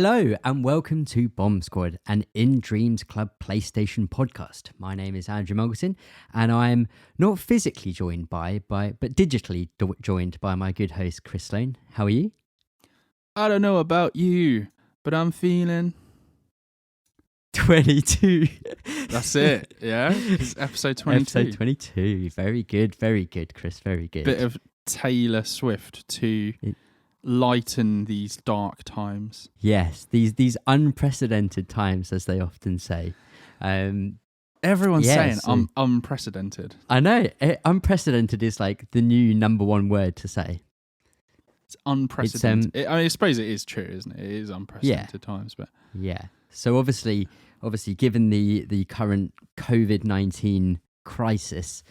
Hello and welcome to Bomb Squad, an InDreamsClub PlayStation podcast. My name is Andrew Muggleton and I'm not physically joined but digitally joined by my good host Chris Sloan. How are you? I don't know about you, but I'm feeling 22. That's it, yeah? It's episode 22. Episode 22. Very good, Chris, very good. Bit of Taylor Swift to lighten these dark times. Yes, these unprecedented times, as they often say. Everyone's saying unprecedented. I know. Unprecedented is like the new number one word to say. It's unprecedented. I suppose it is true, isn't it? It is unprecedented times, but yeah. So obviously, given the current COVID-19 crisis,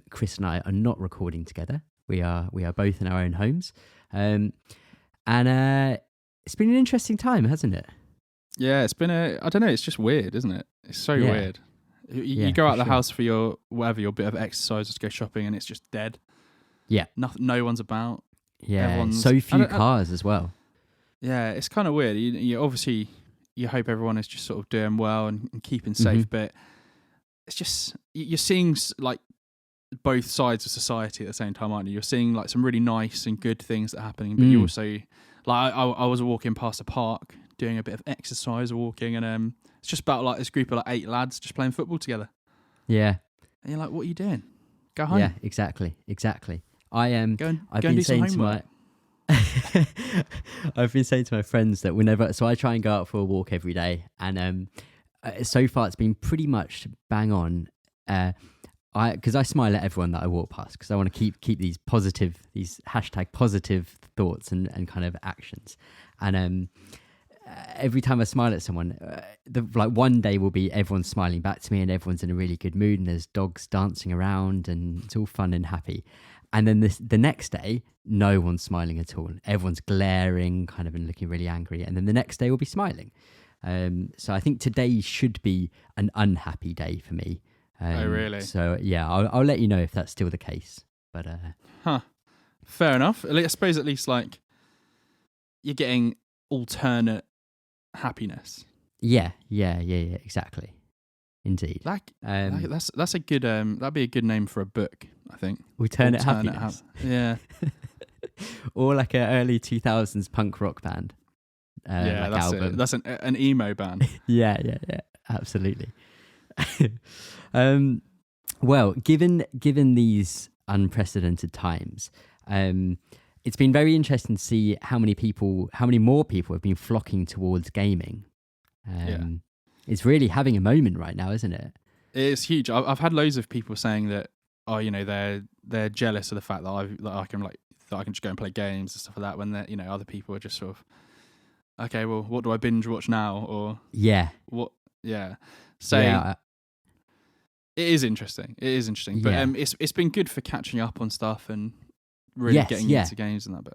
Chris and I are not recording together. We are both in our own homes, and it's been an interesting time, hasn't it? Yeah, it's been I don't know. It's just weird, isn't it? It's so weird. You go out the house for your bit of exercise, just go shopping, and it's just dead. Yeah, no one's about. Yeah, so few cars as well. Yeah, it's kind of weird. You obviously you hope everyone is just sort of doing well and keeping safe, but it's just you're seeing like both sides of society at the same time, aren't you? You're seeing like some really nice and good things that are happening, but you also like I was walking past a park doing a bit of exercise walking, and it's just about like this group of like 8 lads just playing football together. Yeah, and you're like, what are you doing? Go home. Yeah, exactly. I've been saying to my friends that whenever, so I try and go out for a walk every day, and so far it's been pretty much bang on. Because I smile at everyone that I walk past, because I want to keep these hashtag positive thoughts and kind of actions, and every time I smile at someone, one day will be everyone's smiling back to me and everyone's in a really good mood and there's dogs dancing around and it's all fun and happy. And then the next day, no one's smiling at all. Everyone's glaring, kind of, and looking really angry. And then the next day will be smiling. So I think today should be an unhappy day for me. Oh, really? So yeah, I'll let you know if that's still the case. But fair enough. I suppose at least like you're getting alternate happiness. Yeah, exactly. Indeed. That's a good that'd be a good name for a book, I think. Alternate happiness. Yeah. Or like an early 2000s punk rock band. That's album. it. That's an emo band. Yeah, absolutely. Well, given these unprecedented times, it's been very interesting to see how many more people have been flocking towards gaming. It's really having a moment right now, isn't it? It's huge. I've had loads of people saying that, they're jealous of the fact that I can just go and play games and stuff like that. When other people are just sort of, okay, well, what do I binge watch now? Or what? Yeah. So it is interesting. But it's been good for catching up on stuff and really getting into games and that. But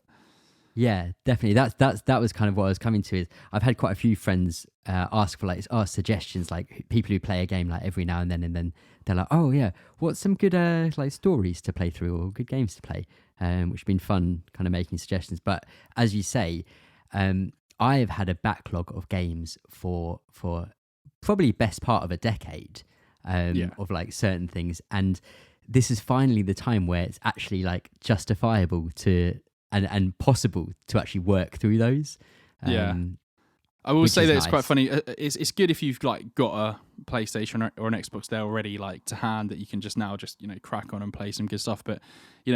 yeah, definitely. That was kind of what I was coming to. Is I've had quite a few friends ask for suggestions, like people who play a game like every now and then they're like, oh yeah, what's some good like stories to play through or good games to play, which has been fun, kind of making suggestions. But as you say, I have had a backlog of games for probably best part of a decade of like certain things, and this is finally the time where it's actually like justifiable to and possible to actually work through those. I will say that it's quite funny. It's good if you've like got a PlayStation or an Xbox there already, like to hand, that you can just crack on and play some good stuff. But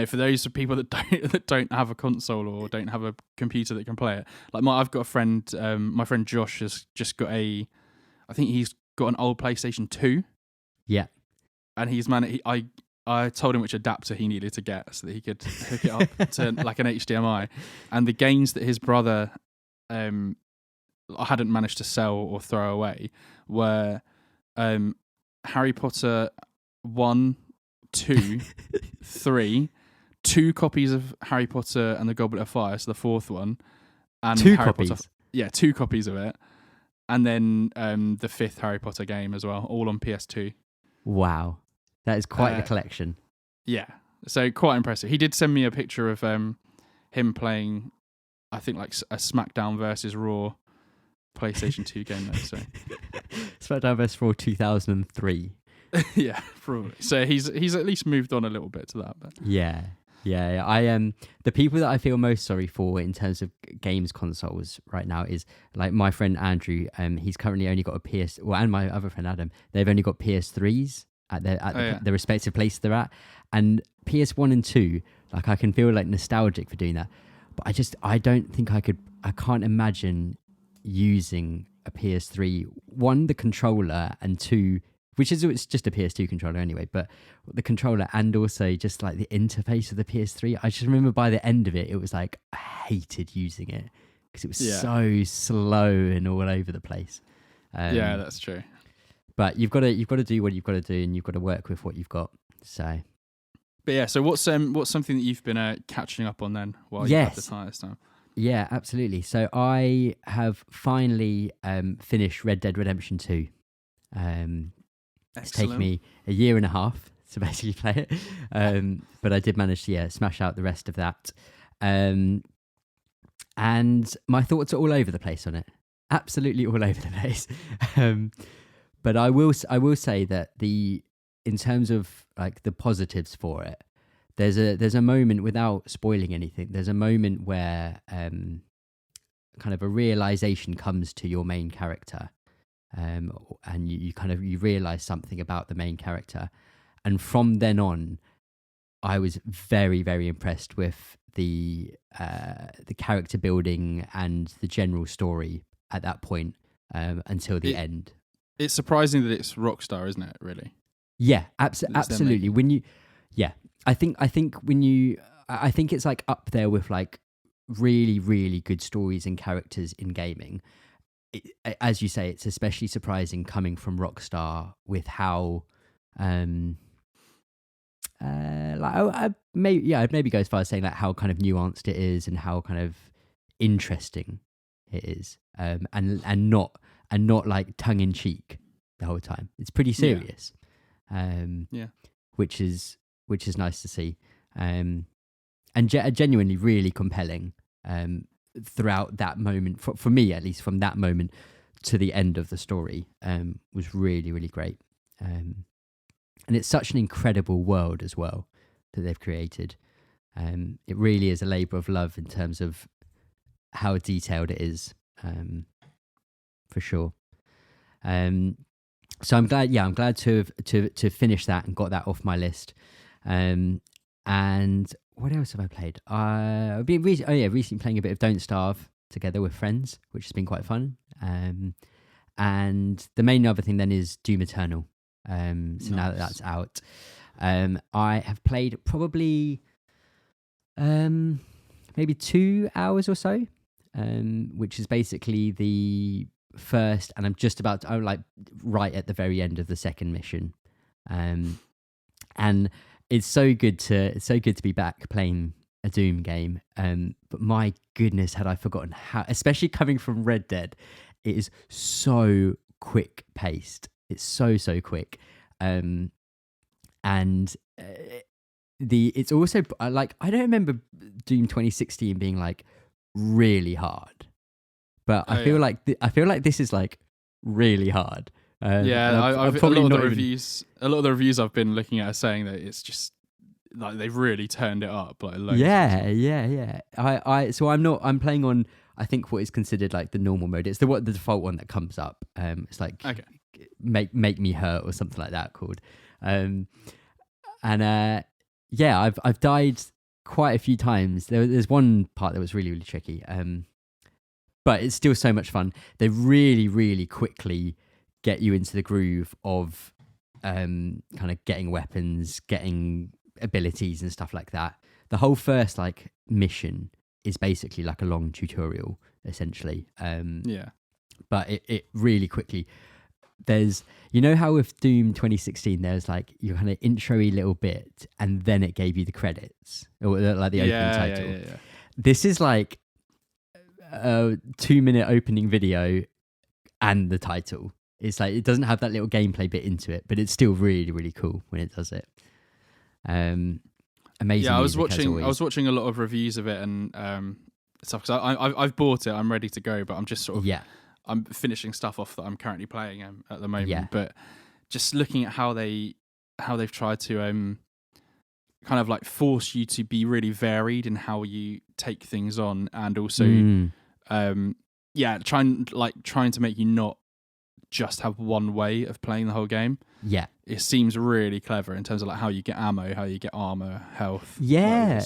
for those people that don't have a console or don't have a computer that can play it, like I've got a friend, my friend Josh has just got I think he's got an old PlayStation 2. Yeah, and I told him which adapter he needed to get so that he could hook it up to like an HDMI. And the games that his brother hadn't managed to sell or throw away were Harry Potter 1, 2, 3, 2 copies of Harry Potter and the Goblet of Fire, so the 4th one. And 2 Harry copies? Potter, 2 copies of it. And then the 5th Harry Potter game as well, all on PS2. Wow. That is quite the collection. Yeah, so quite impressive. He did send me a picture of him playing, I think, like a SmackDown versus Raw PlayStation 2 game though. So SmackDown vs. Raw 2003. yeah, probably. So he's at least moved on a little bit to that. But Yeah. I the people that I feel most sorry for in terms of games consoles right now is like my friend Andrew. He's currently only got a and my other friend Adam. They've only got PS3s at the respective places they're at, and PS1 and 2. Like I can feel like nostalgic for doing that, but I don't think I could. I can't imagine using a PS3. One, the controller, and two, it's just a PS2 controller anyway, but the controller and also just like the interface of the PS3. I just remember by the end of it, it was like I hated using it because it was so slow and all over the place. Yeah, that's true. But you've got to do what you've got to do, and you've got to work with what you've got. So, but yeah, so what's something that you've been catching up on then while you have the time this time? Yeah, absolutely. So I have finally finished Red Dead Redemption 2. It's taken me a year and a half to basically play it, but I did manage to smash out the rest of that. And my thoughts are all over the place on it, absolutely all over the place. But I will say that in terms of like the positives for it, there's a moment, without spoiling anything, there's a moment where kind of a realization comes to your main character. And you realize something about the main character, and from then on, I was very, very impressed with the character building and the general story at that point until the end. It's surprising that it's Rockstar, isn't it? Really? Yeah, absolutely. I think it's like up there with like really, really good stories and characters in gaming. As you say, it's especially surprising coming from Rockstar with how, I'd maybe go as far as saying like how kind of nuanced it is and how kind of interesting it is, and not like tongue in cheek the whole time. It's pretty serious, which is nice to see, and genuinely really compelling. Throughout that moment, for me at least, from that moment to the end of the story, was really, really great. And it's such an incredible world as well that they've created. It really is a labour of love in terms of how detailed it is, for sure. So I'm glad to have finished that and got that off my list. And what else have I played? I've been recently playing a bit of Don't Starve together with friends, which has been quite fun. And the main other thing then is Doom Eternal. Nice. Now that's out, I have played probably maybe 2 hours or so, which is basically the first, and I'm just about to, like right at the very end of the second mission, and it's so good to be back playing a Doom game. But my goodness, had I forgotten how, especially coming from Red Dead, it is so quick paced. It's so quick, and it's also like, I don't remember Doom 2016 being like really hard, but I feel like this is like really hard. I've a lot of the reviews I've been looking at are saying that it's just like they've really turned it up like loads. I'm playing on, I think, what is considered like the normal mode. It's the default one that comes up. It's like make me hurt or something like that called. I've died quite a few times. There's one part that was really, really tricky. But it's still so much fun. They really, really quickly get you into the groove of kind of getting weapons, getting abilities and stuff like that. The whole first like mission is basically like a long tutorial, essentially. But it really quickly, there's, you know how with Doom 2016 there's like your kind of intro-y little bit and then it gave you the credits or like the opening title. Yeah. This is like a 2-minute opening video and the title. It's like, it doesn't have that little gameplay bit into it, but it's still really, really cool when it does it. Amazing. Yeah, I was watching a lot of reviews of it and stuff, because I've bought it. I'm ready to go, but I'm just sort of I'm finishing stuff off that I'm currently playing at the moment. Yeah. But just looking at how they've tried to kind of like force you to be really varied in how you take things on, and also trying to make you not just have one way of playing the whole game. Yeah. It seems really clever in terms of like how you get ammo, how you get armor, health. Yeah,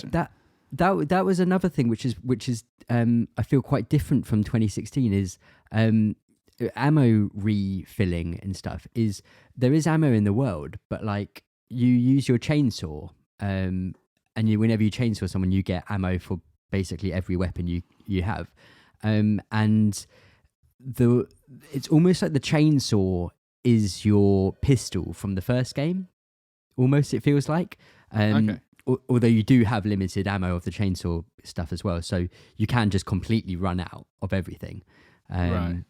that was another thing which is I feel quite different from 2016 is ammo refilling and stuff. Is there is ammo in the world, but like you use your chainsaw, and whenever you chainsaw someone, you get ammo for basically every weapon you have, and it's almost like the chainsaw is your pistol from the first game. Almost, it feels like. Okay. Although you do have limited ammo of the chainsaw stuff as well, so you can just completely run out of everything, Right.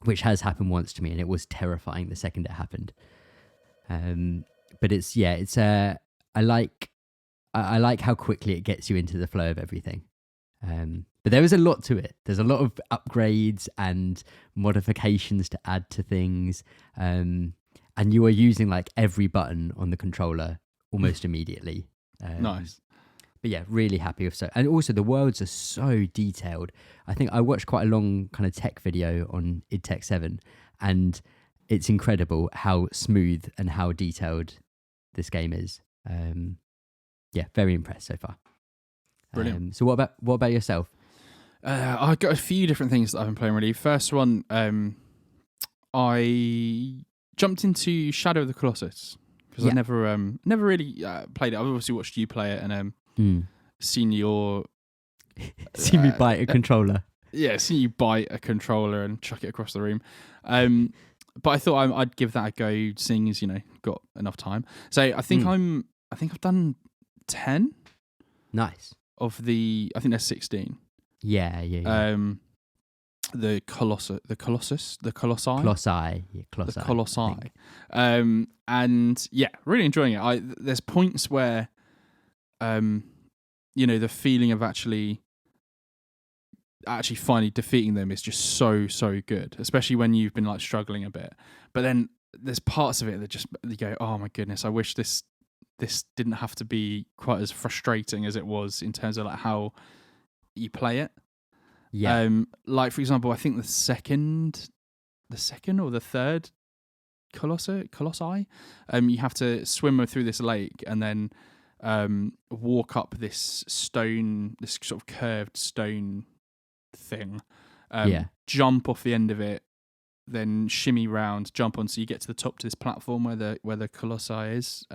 which has happened once to me, and it was terrifying the second it happened. But I like how quickly it gets you into the flow of everything. But there is a lot to it. There's a lot of upgrades and modifications to add to things, and you are using like every button on the controller almost immediately. Nice. But yeah, really happy with and also the worlds are so detailed. I think I watched quite a long kind of tech video on InDreamsClub 7, and it's incredible how smooth and how detailed this game is. Yeah, very impressed so far. Brilliant. So what about yourself? I've got a few different things that I've been playing really. First one, I jumped into Shadow of the Colossus because I never really played it. I've obviously watched you play it and seen your seen me bite a controller. Yeah, seen you bite a controller and chuck it across the room. But I thought I'd give that a go, seeing as got enough time. So I think I've done 10. Nice. Of I think there's 16. Yeah. The Colossus. The Colossi. The Colossi. And yeah, really enjoying it. There's points where, the feeling of actually finally defeating them is just so good, especially when you've been like struggling a bit. But then there's parts of it that just you go, oh my goodness, I wish this didn't have to be quite as frustrating as it was in terms of like how you play it. Yeah. Like for example, I think the second or the third Colossi, you have to swim through this lake and then walk up this stone, this sort of curved stone thing. Jump off the end of it, then shimmy round, jump on, so you get to the top to this platform where the Colossi is.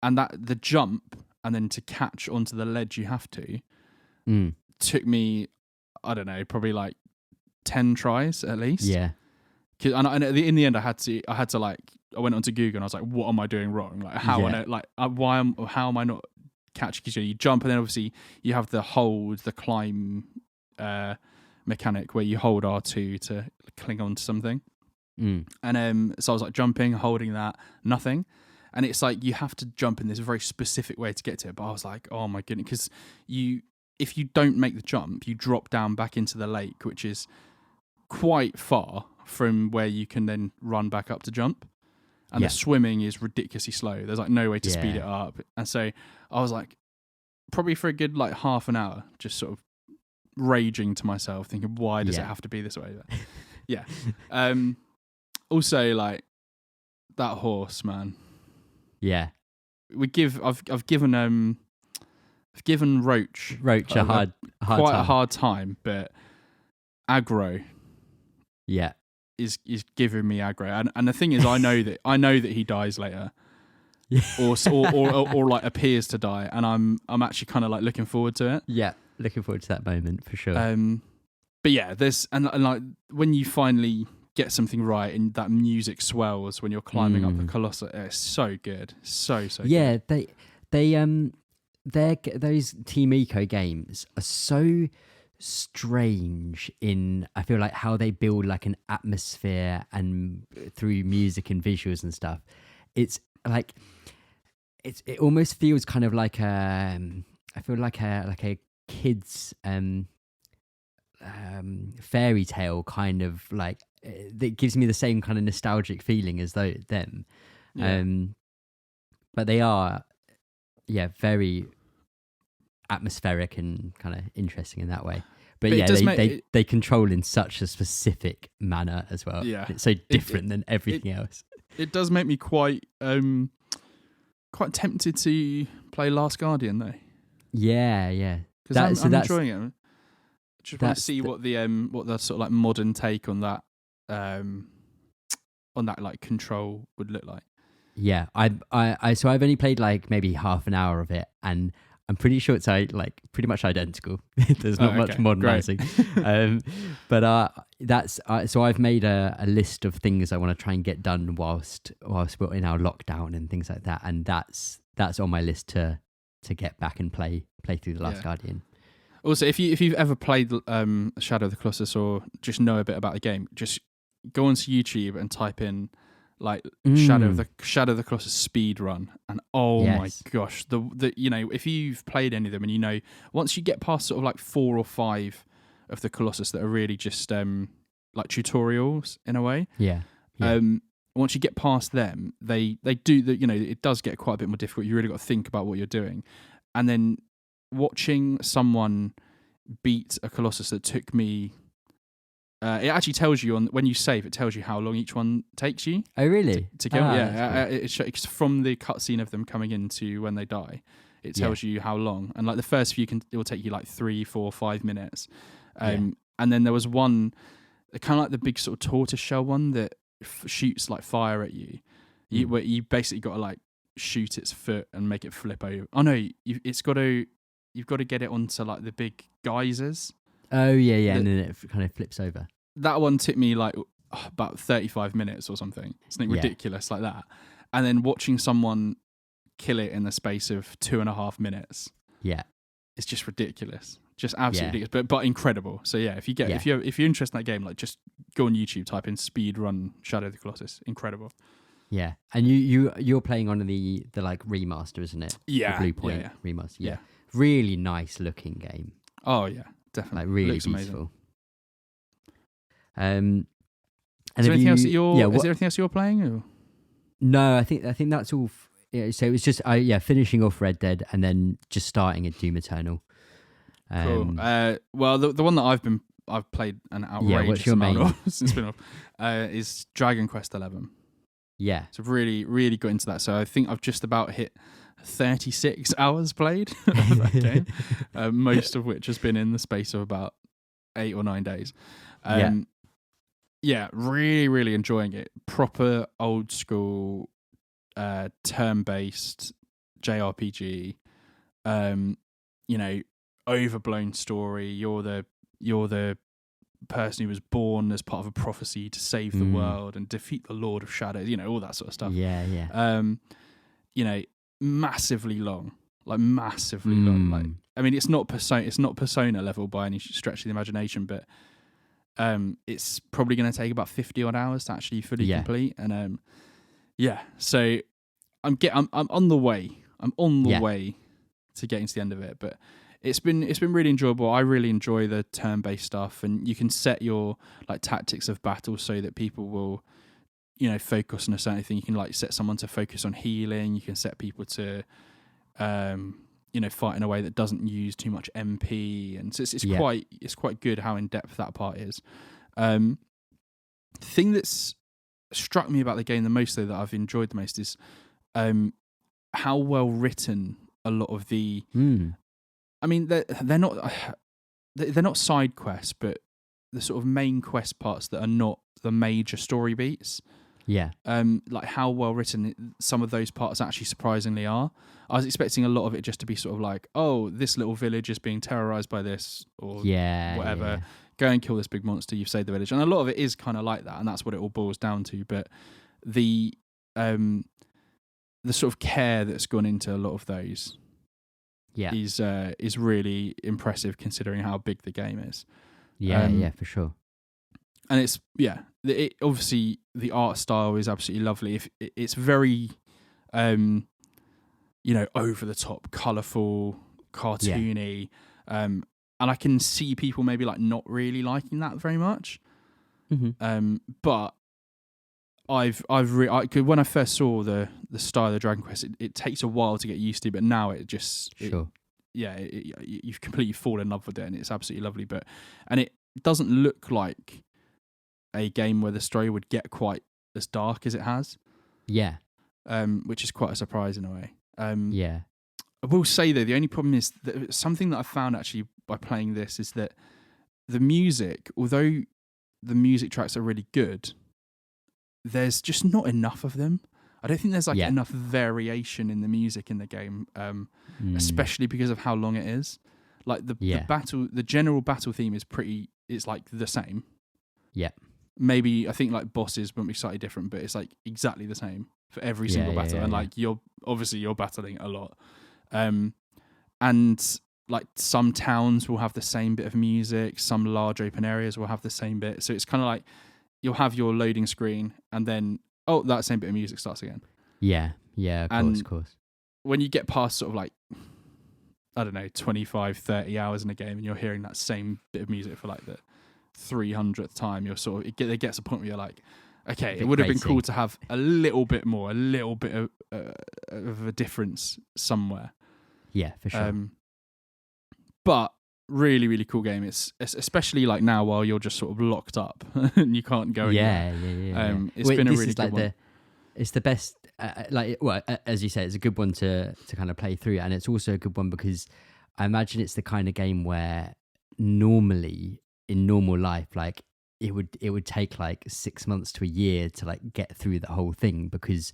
And that the jump and then to catch onto the ledge you have to took me, I don't know, probably like 10 tries at least. Yeah. And in the end, I had to like, I went onto Google and I was like, what am I doing wrong? Like how how am I not catching? Because you jump and then obviously you have the climb mechanic where you hold R2 to cling on to something. And so I was like jumping, holding that, nothing. And it's like you have to jump in this very specific way to get to it. But I was like, oh my goodness, because if you don't make the jump, you drop down back into the lake, which is quite far from where you can then run back up to jump. And the swimming is ridiculously slow. There's like no way to speed it up. And so I was like, probably for a good like half an hour, just sort of raging to myself, thinking, why does it have to be this way? But, yeah. Also, like that horse, man. Yeah. I've given Roach a hard a hard time, but aggro is giving me aggro, and the thing is, I know that he dies later, or like appears to die, and I'm actually kind of like looking forward to it. Yeah, looking forward to that moment for sure. But yeah, there's and like when you finally get something right and that music swells when you're climbing up the Colossus, it's so good, so yeah, good. Those Team Ico games are so strange in, I feel like, how they build like an atmosphere and through music and visuals and stuff. It's like it almost feels kind of like I feel like a kid's fairy tale kind of like that gives me the same kind of nostalgic feeling as though them. Yeah. But they are, very atmospheric and kind of interesting in that way. But it does they control in such a specific manner as well. Yeah. It's so different than everything else. It does make me quite tempted to play Last Guardian though. Yeah. Because I'm enjoying it. Just want to see what the sort of like modern take on that like control would look like. Yeah, so I've only played like maybe half an hour of it, and I'm pretty sure it's like pretty much identical. There's not much modernizing. But so I've made a list of things I want to try and get done whilst we're in our lockdown and things like that, and that's on my list to get back and play through The Last Guardian. Also, if you've ever played Shadow of the Colossus or just know a bit about the game, just go onto YouTube and type in like Shadow of the Colossus speed run, and my gosh, the if you've played any of them, and once you get past sort of like 4 or 5 of the Colossus that are really just like tutorials in a way, once you get past them, they do it does get quite a bit more difficult. You really got to think about what you're doing, and then watching someone beat a Colossus that took me. It actually tells you when you save. It tells you how long each one takes you. Oh, really? To kill. It's from the cutscene of them coming into when they die. It tells you how long, and like the first few it will take you like 3, 4, 5 minutes. And then there was one, kind of like the big sort of tortoiseshell one that shoots like fire at you. Where you basically got to like shoot its foot and make it flip over. Oh no, you've got to get it onto like the big geysers. Oh yeah, and then it kind of flips over. That one took me like about 35 minutes or something ridiculous like that. And then watching someone kill it in the space of 2.5 minutes. Yeah, it's just ridiculous, just absolutely ridiculous, but incredible. So yeah, if you're interested in that game, like just go on YouTube, type in speed run Shadow of the Colossus. Incredible. Yeah, and you're playing on the like remaster, isn't it? Yeah, the Blue Point remaster. Yeah, really nice looking game. Oh yeah. Definitely, like really looks beautiful. And is there anything else that you're? Is there anything else you're playing? Or? No, I think that's all. So it was just finishing off Red Dead and then just starting at Doom Eternal. Cool. Well, the one that I've played an outrageous amount of since spin off is Dragonquest XI. Yeah, so I've really, really got into that. So I think I've just about hit 36 hours played of that game, most of which has been in the space of about 8 or 9 days. Really, really enjoying it. Proper old school, turn-based JRPG. Overblown story. You're the person who was born as part of a prophecy to save the world and defeat the Lord of Shadows. All that sort of stuff. Massively long, like massively long. Like, I mean, it's not Persona level by any stretch of the imagination, but it's probably going to take about 50 odd hours to actually fully complete. And so I'm on the way. I'm on the way to getting to the end of it, but it's been really enjoyable. I really enjoy the turn-based stuff, and you can set your like tactics of battle so that people will focus on a certain thing. You can like set someone to focus on healing. You can set people to, fight in a way that doesn't use too much MP, and so it's quite good how in depth that part is. The thing that's struck me about the game the most, though, that I've enjoyed the most is how well written a lot of the. I mean, they're not side quests, but the sort of main quest parts that are not the major story beats. Yeah. Like how well written some of those parts actually surprisingly are. I was expecting a lot of it just to be sort of like, oh, this little village is being terrorized by this, or whatever. Yeah. Go and kill this big monster. You've saved the village, and a lot of it is kind of like that, and that's what it all boils down to. But the sort of care that's gone into a lot of those, is really impressive considering how big the game is. Yeah, for sure. And it's obviously the art style is absolutely lovely. It's very, over the top, colourful, cartoony. I can see people maybe like not really liking that very much. But when I first saw the style of the Dragon Quest, it takes a while to get used to, but now it just you've completely fallen in love with it, and it's absolutely lovely. And it doesn't look like a game where the story would get quite as dark as it has. Yeah. Which is quite a surprise in a way. Yeah. I will say though, the only problem is that something that I found actually by playing this is that the music, although the music tracks are really good, there's just not enough of them. I don't think there's enough variation in the music in the game, especially because of how long it is. Like the general battle theme is like the same. Yeah. Maybe I think like bosses won't be slightly different, but it's like exactly the same for every single battle. And like you're battling a lot. And like some towns will have the same bit of music, some large open areas will have the same bit. So it's kind of like you'll have your loading screen and then that same bit of music starts again. Yeah, of course. When you get past sort of like, I don't know, 25, 30 hours in a game and you're hearing that same bit of music for like the 300th time, you're sort of, it gets a point where you're like, okay, it would have been cool to have a little bit more, a little bit of a difference somewhere. Yeah, for sure. But really, really cool game. It's especially like now while you're just sort of locked up and you can't go anywhere. Yeah. It's been a really good one. It's the best. As you say, it's a good one to kind of play through, and it's also a good one because I imagine it's the kind of game where normally in normal life, like it would take like 6 months to a year to like get through the whole thing because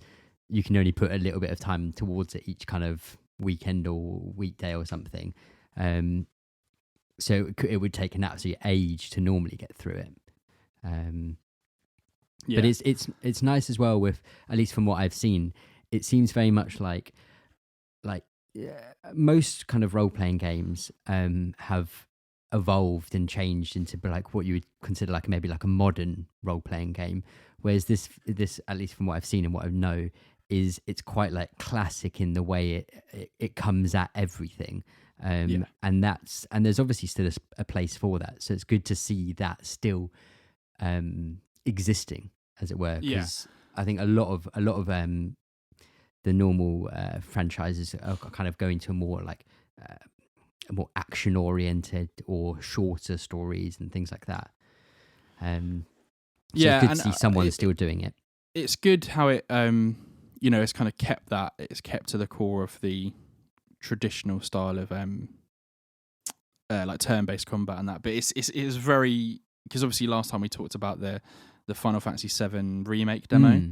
you can only put a little bit of time towards it each kind of weekend or weekday or something. So it would take an absolute age to normally get through it. But it's nice as well with, at least from what I've seen, it seems very much like most kind of role-playing games have evolved and changed into like what you would consider like maybe like a modern role-playing game, whereas this at least from what I've seen and what I know is it's quite like classic in the way it comes at everything. And there's obviously still a place for that, so it's good to see that still existing, as it were, because I think a lot of the normal franchises are kind of going to a more like more action oriented or shorter stories and things like that. So it's good to see someone still doing it. It's good how it it's kind of kept to the core of the traditional style of like turn-based combat and that, but it's very, because obviously last time we talked about the Final Fantasy VII remake demo,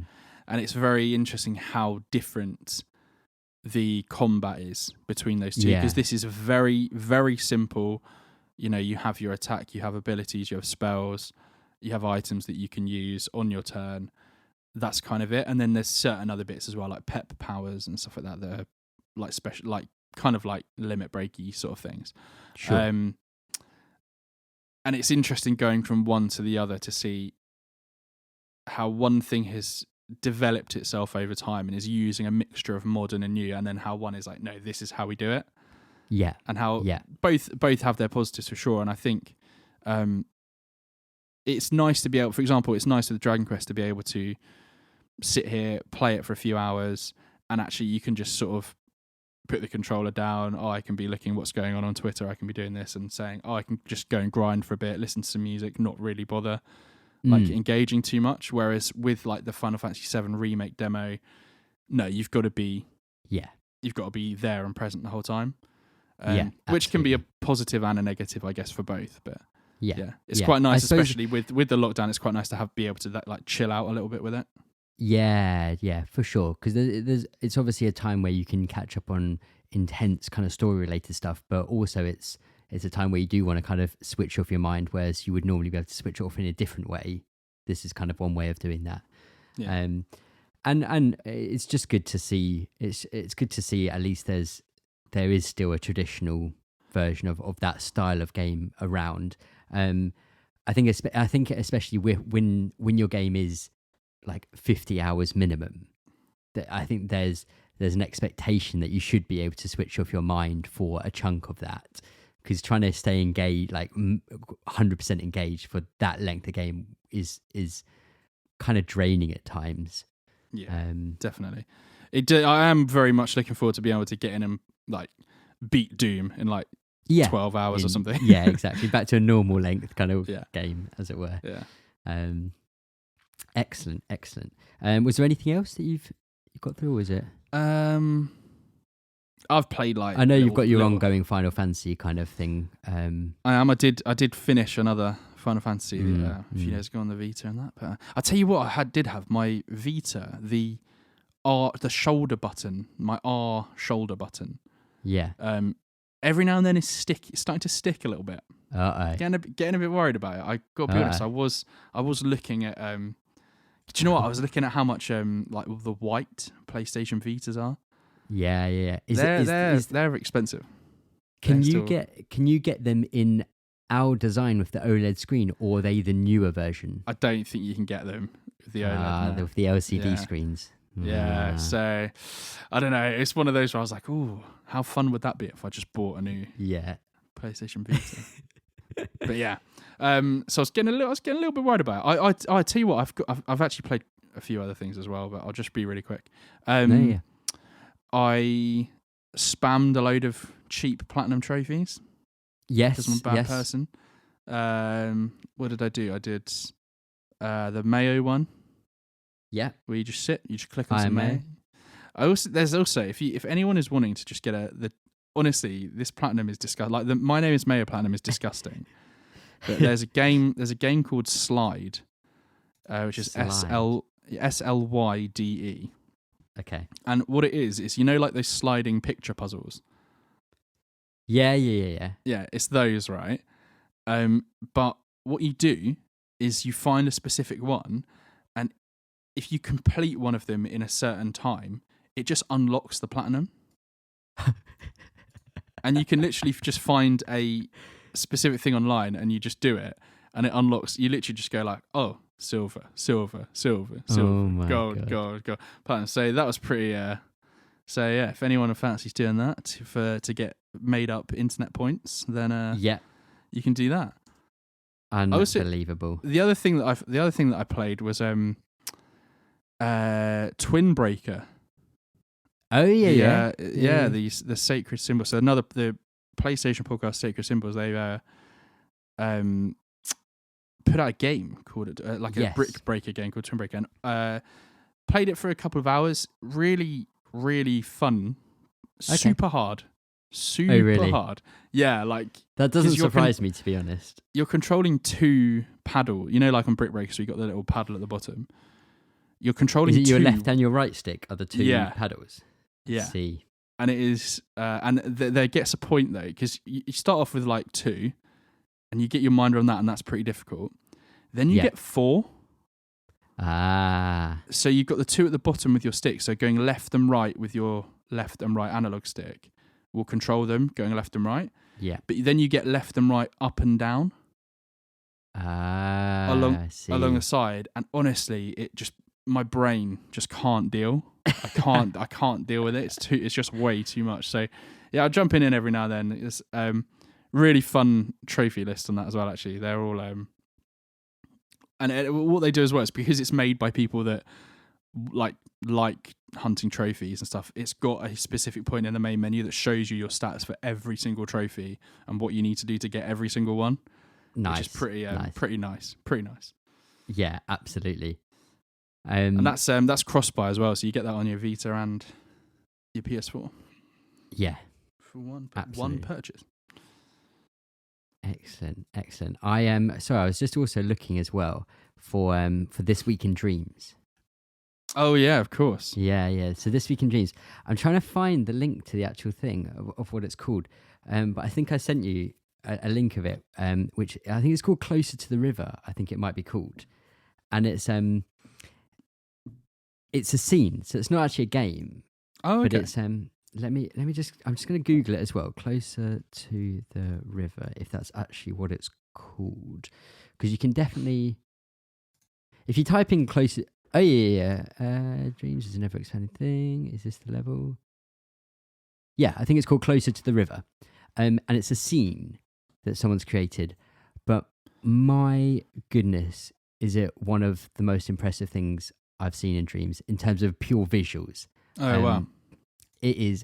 and it's very interesting how different the combat is between those two, because this is very, very simple. You have your attack, you have abilities, you have spells, you have items that you can use on your turn. That's kind of it, and then there's certain other bits as well, like pep powers and stuff like that are like special, like kind of like limit breaky sort of things. Sure. And it's interesting going from one to the other to see how one thing has developed itself over time and is using a mixture of modern and new, and then how one is like, no, this is how we do it. Yeah. And how both have their positives for sure. And I think it's nice to be able, for example, it's nice with Dragon Quest to be able to sit here, play it for a few hours, and actually you can just sort of put the controller down. I can be looking what's going on Twitter. I can be doing this and saying, I can just go and grind for a bit, listen to some music, not really bother like engaging too much. Whereas with like the Final Fantasy VII remake demo, no, you've got to be there and present the whole time. Which can be a positive and a negative, I guess, for both. But it's quite nice, especially with the lockdown. It's quite nice to be able to like chill out a little bit with it. Yeah, for sure. Because it's obviously a time where you can catch up on intense kind of story related stuff, but also it's a time where you do want to kind of switch off your mind, whereas you would normally be able to switch off in a different way. This is kind of one way of doing that. Yeah. And it's just good to see. It's good to see at least there is still a traditional version of that style of game around. I think especially when your game is like 50 hours minimum, that I think there's an expectation that you should be able to switch off your mind for a chunk of that, because trying to stay engaged, like 100% engaged for that length of game is kind of draining at times. Yeah, definitely. I am very much looking forward to being able to get in and like beat Doom in like 12 hours or something. Yeah, exactly. Back to a normal length kind of game, as it were. Yeah. Excellent. Was there anything else that you've got through, or was it? I've played like. I know you've got your ongoing Final Fantasy kind of thing. I am. I did finish another Final Fantasy a few days ago on the Vita and that. But I'll tell you what, did have my Vita, the shoulder button, my R shoulder button. Yeah. Every now and then it's starting to stick a little bit. Getting a bit worried about it. I got to be honest. I was looking at. Do you know what? I was looking at how much like the white PlayStation Vitas are. Yeah. They're expensive. Can you get them in our design with the OLED screen, or are they the newer version? I don't think you can get them with the OLED. With the LCD screens. Yeah, so I don't know. It's one of those where I was like, "Ooh, how fun would that be if I just bought a new PlayStation Vita?" But yeah, so I was getting a little bit worried about it. I tell you what, I've actually played a few other things as well, but I'll just be really quick. I spammed a load of cheap platinum trophies. Yes, because I'm a bad person. What did I do? I did the Mayo one. Yeah, where you just click on some Mayo. There's also if anyone is wanting to just get honestly, this platinum is disgusting. Like My Name is Mayo platinum is disgusting. But there's a game called Slide, which is SLYDE. Okay. And what it is like those sliding picture puzzles. Yeah. Yeah, it's those, right? But what you do is you find a specific one, and if you complete one of them in a certain time, it just unlocks the platinum. And you can literally just find a specific thing online and you just do it and it unlocks. You literally just go like, oh, silver, gold, platinum. So that was pretty. So yeah, if anyone fancies doing that to get made up internet points, then you can do that. Unbelievable. The other thing that I played was Twin Breaker. Oh yeah. The Sacred Symbols. So the PlayStation podcast Sacred Symbols. They put out a game called a brick breaker game called Twin Breaker, and played it for a couple of hours. Really, really fun. Super hard. Super hard. Yeah, like that doesn't surprise me, to be honest. You're controlling two paddle. Like on Brick Breaker, so you got the little paddle at the bottom. You're controlling. Is it your left and your right stick are the two paddles? Yeah. See. And it is, and there gets a point though, because you start off with like 2, and you get your mind around that, and that's pretty difficult. Then you get 4. So you've got the 2 at the bottom with your stick. So going left and right with your left and right analog stick will control them going left and right. Yeah. But then you get left and right up and down. Along the side, and honestly, my brain just can't deal. I can't deal with it. It's just way too much. So yeah, I'll jump in every now and then. It's really fun trophy list on that as well. Actually, they're all and what they do as well is because it's made by people that like hunting trophies and stuff. It's got a specific point in the main menu that shows you your stats for every single trophy and what you need to do to get every single one. Nice, which is pretty nice. Yeah, absolutely. And that's cross-buy as well, so you get that on your Vita and your PS4. Yeah, for one purchase. Excellent. I am sorry. I was just also looking as well for This Week in Dreams. Oh yeah, of course. Yeah. So This Week in Dreams. I'm trying to find the link to the actual thing of what it's called. But I think I sent you a link of it, which I think it's called Closer to the River. I think it might be called, and it's a scene, so it's not actually a game. Oh, okay. But it's let me just I'm just going to Google it as well. Closer to the River, if that's actually what it's called, because you can definitely, if you type in closer. Oh yeah. Dreams is a never expanding thing. Is this the level? Yeah, I think it's called Closer to the River. and it's a scene that someone's created. But my goodness, is it one of the most impressive things I've seen in Dreams in terms of pure visuals? Oh wow! It is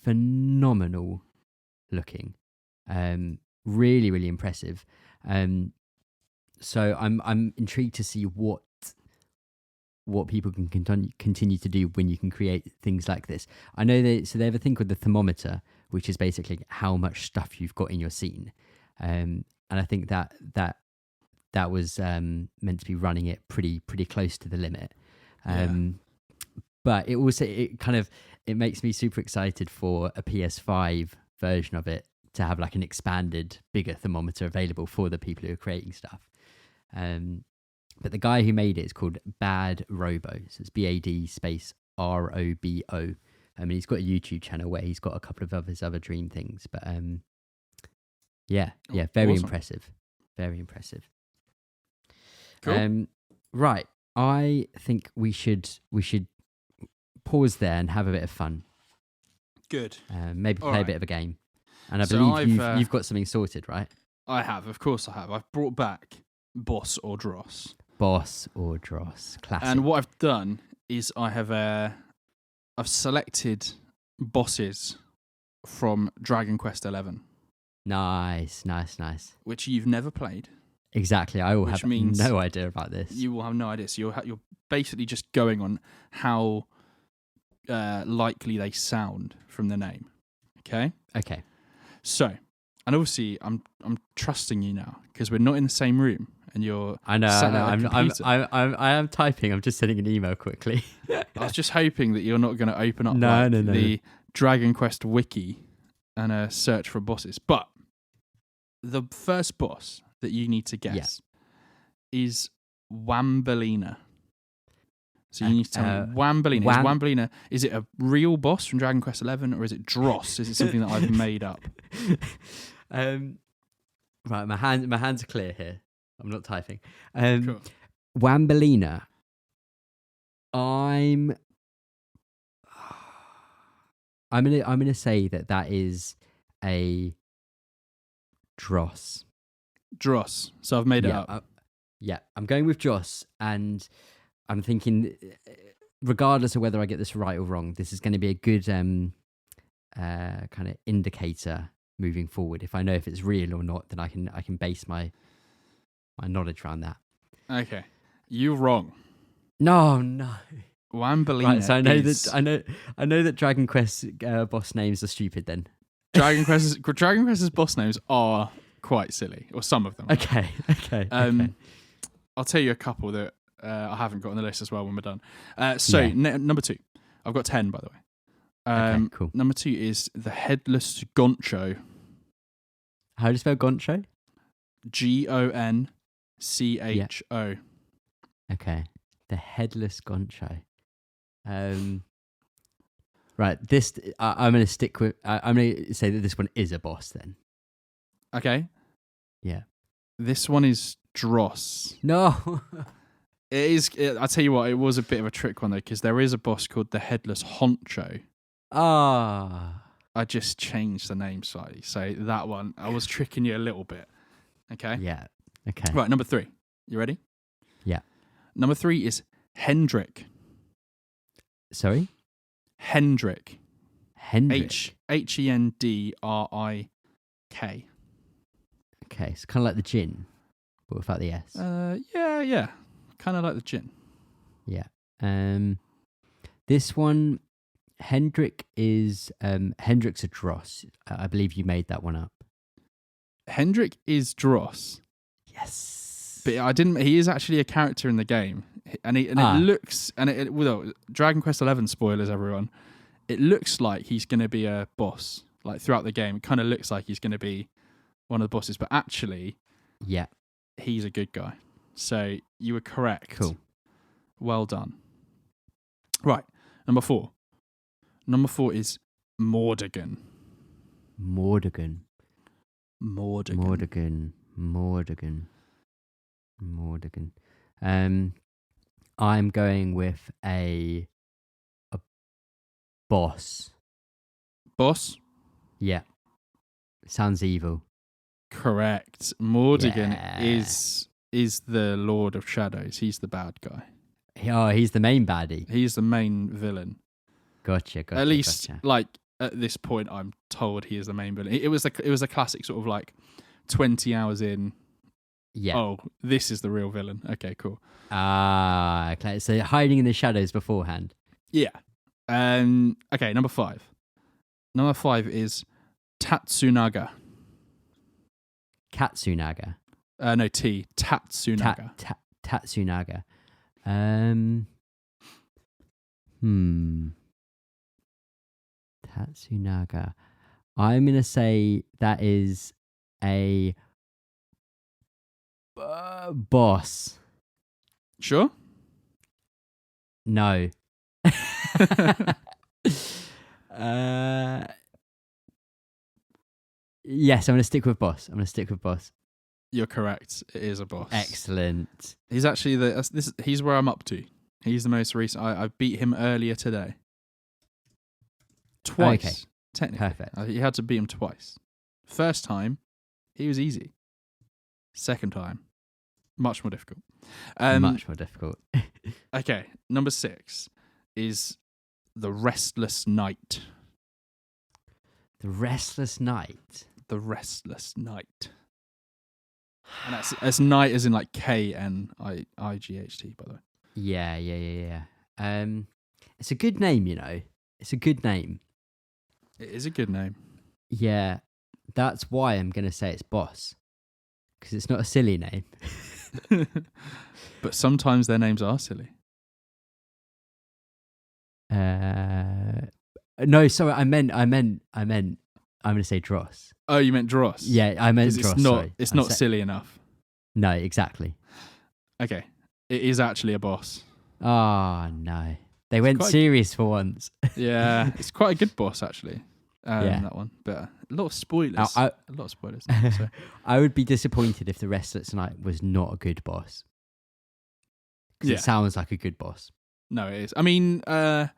phenomenal looking, really really impressive. So I'm intrigued to see what people can continue to do when you can create things like this. I know they have a thing called the thermometer, which is basically how much stuff you've got in your scene, and I think that was meant to be running it pretty close to the limit. But it makes me super excited for a PS5 version of it to have like an expanded, bigger thermometer available for the people who are creating stuff. But the guy who made it is called Bad Robo. So it's BAD space ROBO. I mean, he's got a YouTube channel where he's got a couple of his other Dream things. But very Awesome. impressive. Very impressive. Cool. Right. I think we should pause there and have a bit of fun. Good. Maybe All play a right. bit of a game. And I So believe I've, you've got something sorted, right? I have, of course I have. I've brought back Boss or Dross. Boss or Dross. Classic. And what I've done is I've selected bosses from Dragonquest XI, Nice. which you've never played. Exactly. I will Which have means no idea about this. You will have no idea. So you're basically just going on how likely they sound from the name. Okay. Okay. So, and obviously, I'm trusting you now because we're not in the same room, and you're. I know. I am typing. I'm just sending an email quickly. I was just hoping that you're not going to open up No. the Dragon Quest wiki and search for bosses. But the first boss that you need to guess is Wambalina. So you need to tell me Wambalina. Is Wambalina, is it a real boss from Dragon Quest XI or is it Dross? Is it something that I've made up? Right, my hands are clear here. I'm not typing. Sure. Wambalina. I'm gonna say that is a Dross. Dross. So I've made it up. I'm going with Dross, and I'm thinking, regardless of whether I get this right or wrong, this is going to be a good kind of indicator moving forward. If I know if it's real or not, then I can base my knowledge around that. Okay, you're wrong. No. Wambalina. Right, so I know that Dragon Quest boss names are stupid. Then Dragon Quest's boss names are quite silly, or some of them. Okay. I'll tell you a couple that I haven't got on the list as well when we're done. Number 2. I've got 10, by the way. Okay, cool. Number 2 is the Headless Goncho. How do you spell Goncho? Goncho. Okay. The Headless Goncho. Right. This I'm going to stick with. I'm going to say that this one is a boss then. Okay. Yeah. This one is Dross. No. It is. I'll tell you what. It was a bit of a trick one though, because there is a boss called the Headless Honcho. Ah. I just changed the name slightly, so that one I was tricking you a little bit. Okay. Yeah. Okay. Right. Number 3. You ready? Yeah. Number 3 is Hendrik. Sorry. Hendrik. Hendrik. Hendrik. Okay, it's kind of like the gin, but without the S. Yeah. Kind of like the gin. Yeah. This one, Hendrik is Hendrik's a Dross. I believe you made that one up. Hendrik is Dross. Yes. But I didn't. He is actually a character in the game, and it looks Dragon Quest XI spoilers, everyone. It looks like he's going to be a boss, like throughout the game. It kind of looks like he's going to be one of the bosses, but actually, he's a good guy. So you were correct. Cool. Well done. Right, number 4. Number 4 is Mordegon. I'm going with a boss. Boss? Yeah. Sounds evil. Correct. Mordegon Yeah. is the Lord of Shadows. He's the bad guy. Oh, he's the main baddie. He's the main villain. Gotcha. At least, like at this point, I'm told he is the main villain. It was a classic sort of like 20 hours in. Yeah. Oh, this is the real villain. Okay, cool. Ah, okay. So hiding in the shadows beforehand. Yeah. Okay, number 5. Number 5 is Tatsunaga. Katsunaga. No, Tatsunaga. Tatsunaga. Tatsunaga. I'm gonna say that is a boss. Sure. No. Yes, I'm gonna stick with boss. You're correct. It is a boss. Excellent. He's actually he's where I'm up to. He's the most recent. I beat him earlier today. Twice. Okay. Technically. Perfect. You had to beat him twice. First time, he was easy. Second time, much more difficult. Much more difficult. Okay, number 6 is The Restless Knight. The Restless Knight. The Restless Knight. And that's knight as in like Knight, by the way. Yeah. It's a good name, you know. It's a good name. It is a good name. Yeah, that's why I'm going to say it's boss. Because it's not a silly name. But sometimes their names are silly. No, sorry, I meant I'm going to say Dross. Oh, you meant Dross? Yeah, I meant Dross. It's not silly enough. No, exactly. Okay, it is actually a boss. Oh, no. They went serious for once. Yeah, it's quite a good boss, actually. Yeah. That one. But a lot of spoilers. I So. I would be disappointed if the Restless Knight was not a good boss. Because it sounds like a good boss. No, it is. I mean, the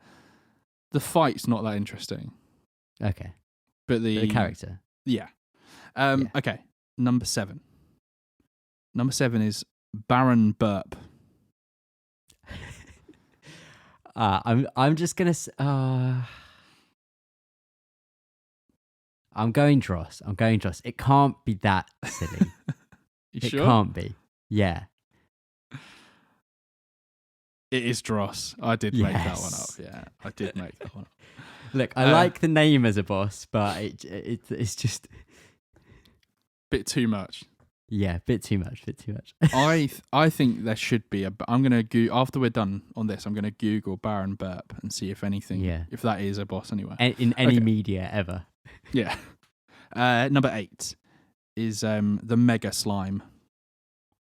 fight's not that interesting. Okay. But the character. Yeah. Okay, number 7. Number 7 is Baron Burp. I'm just gonna. I'm going Dross. It can't be that silly. You sure? It can't be. Yeah. It is Dross. I did make that one up. Yeah, I did make that one up. Look, I like the name as a boss, but it's just bit too much. Yeah, bit too much. I think there should be I'm gonna after we're done on this, I'm gonna Google Baron Burp and see if anything, if that is a boss anywhere in any media ever. Yeah. Number 8 is the Mega Slime.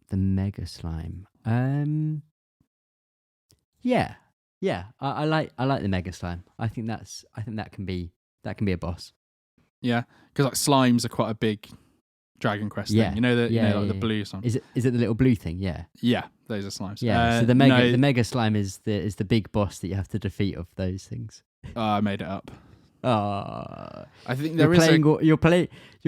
The Mega Slime. Yeah. I like the Mega Slime. I think that can be a boss. Yeah, because like slimes are quite a big Dragonquest thing. You know the blue slime. Is it the little blue thing? Yeah. Yeah, those are slimes. Yeah. So the Mega Slime is the big boss that you have to defeat of those things. I made it up. I think you're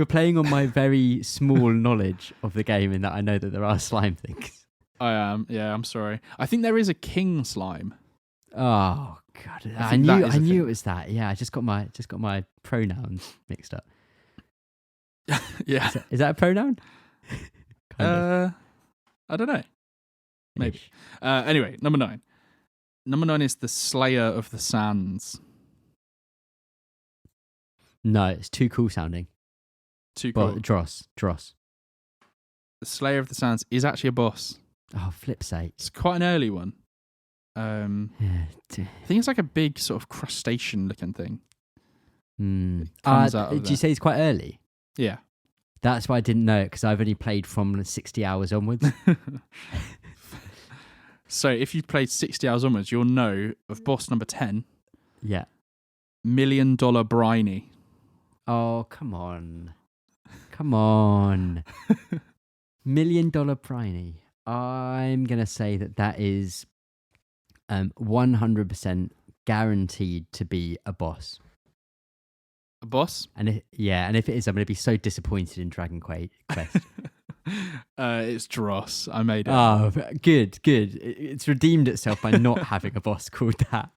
playing on my very small knowledge of the game, in that I know that there are slime things. I am. Yeah, I'm sorry. I think there is a king slime. Oh god, I knew it was that. Yeah, I just got my pronouns mixed up. Yeah, is that a pronoun? I don't know. Maybe. Anyway, number 9. Number 9 is the Slayer of the Sands. No, it's too cool sounding. Too cool. Dross. The Slayer of the Sands is actually a boss. Oh, flip sake. It's quite an early one. I think it's like a big sort of crustacean looking thing. Did you say it's quite early? Yeah. That's why I didn't know it, because I've only played from 60 hours onwards. So if you've played 60 hours onwards, you'll know of boss number 10. Yeah. $1 Million Briny. Oh, come on. $1 Million Briny. I'm going to say that is 100% guaranteed to be a boss. A boss? And if it is, I'm going to be so disappointed in Dragon Quest. It's Dross. I made it. Oh, good. It's redeemed itself by not having a boss called that.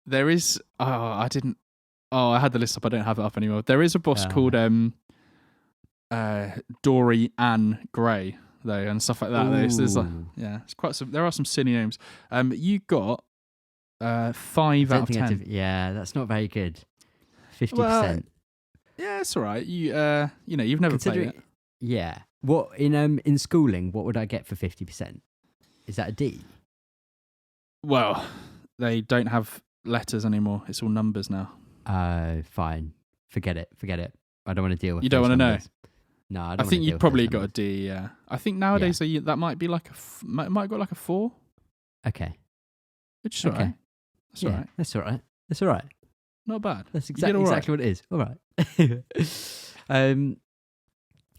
There is. Oh, I didn't. Oh, I had the list up. I don't have it up anymore. There is a boss called Dory Ann Gray though, and stuff like that. Though. So there's it's quite some. There are some silly names. You got 5 out of 10. Yeah, that's not very good. 50%. Well, yeah, it's all right. You've never played it. Yeah. What in schooling? What would I get for 50%? Is that a D? Well, they don't have letters anymore. It's all numbers now. Fine. Forget it. I don't want to deal with. You don't want to know. No, I don't. I think you probably got a D. Yeah. I think nowadays that might be like might got like a 4. Okay. Which is all right. That's all right. That's all right. Not bad. That's exactly what it is. All right.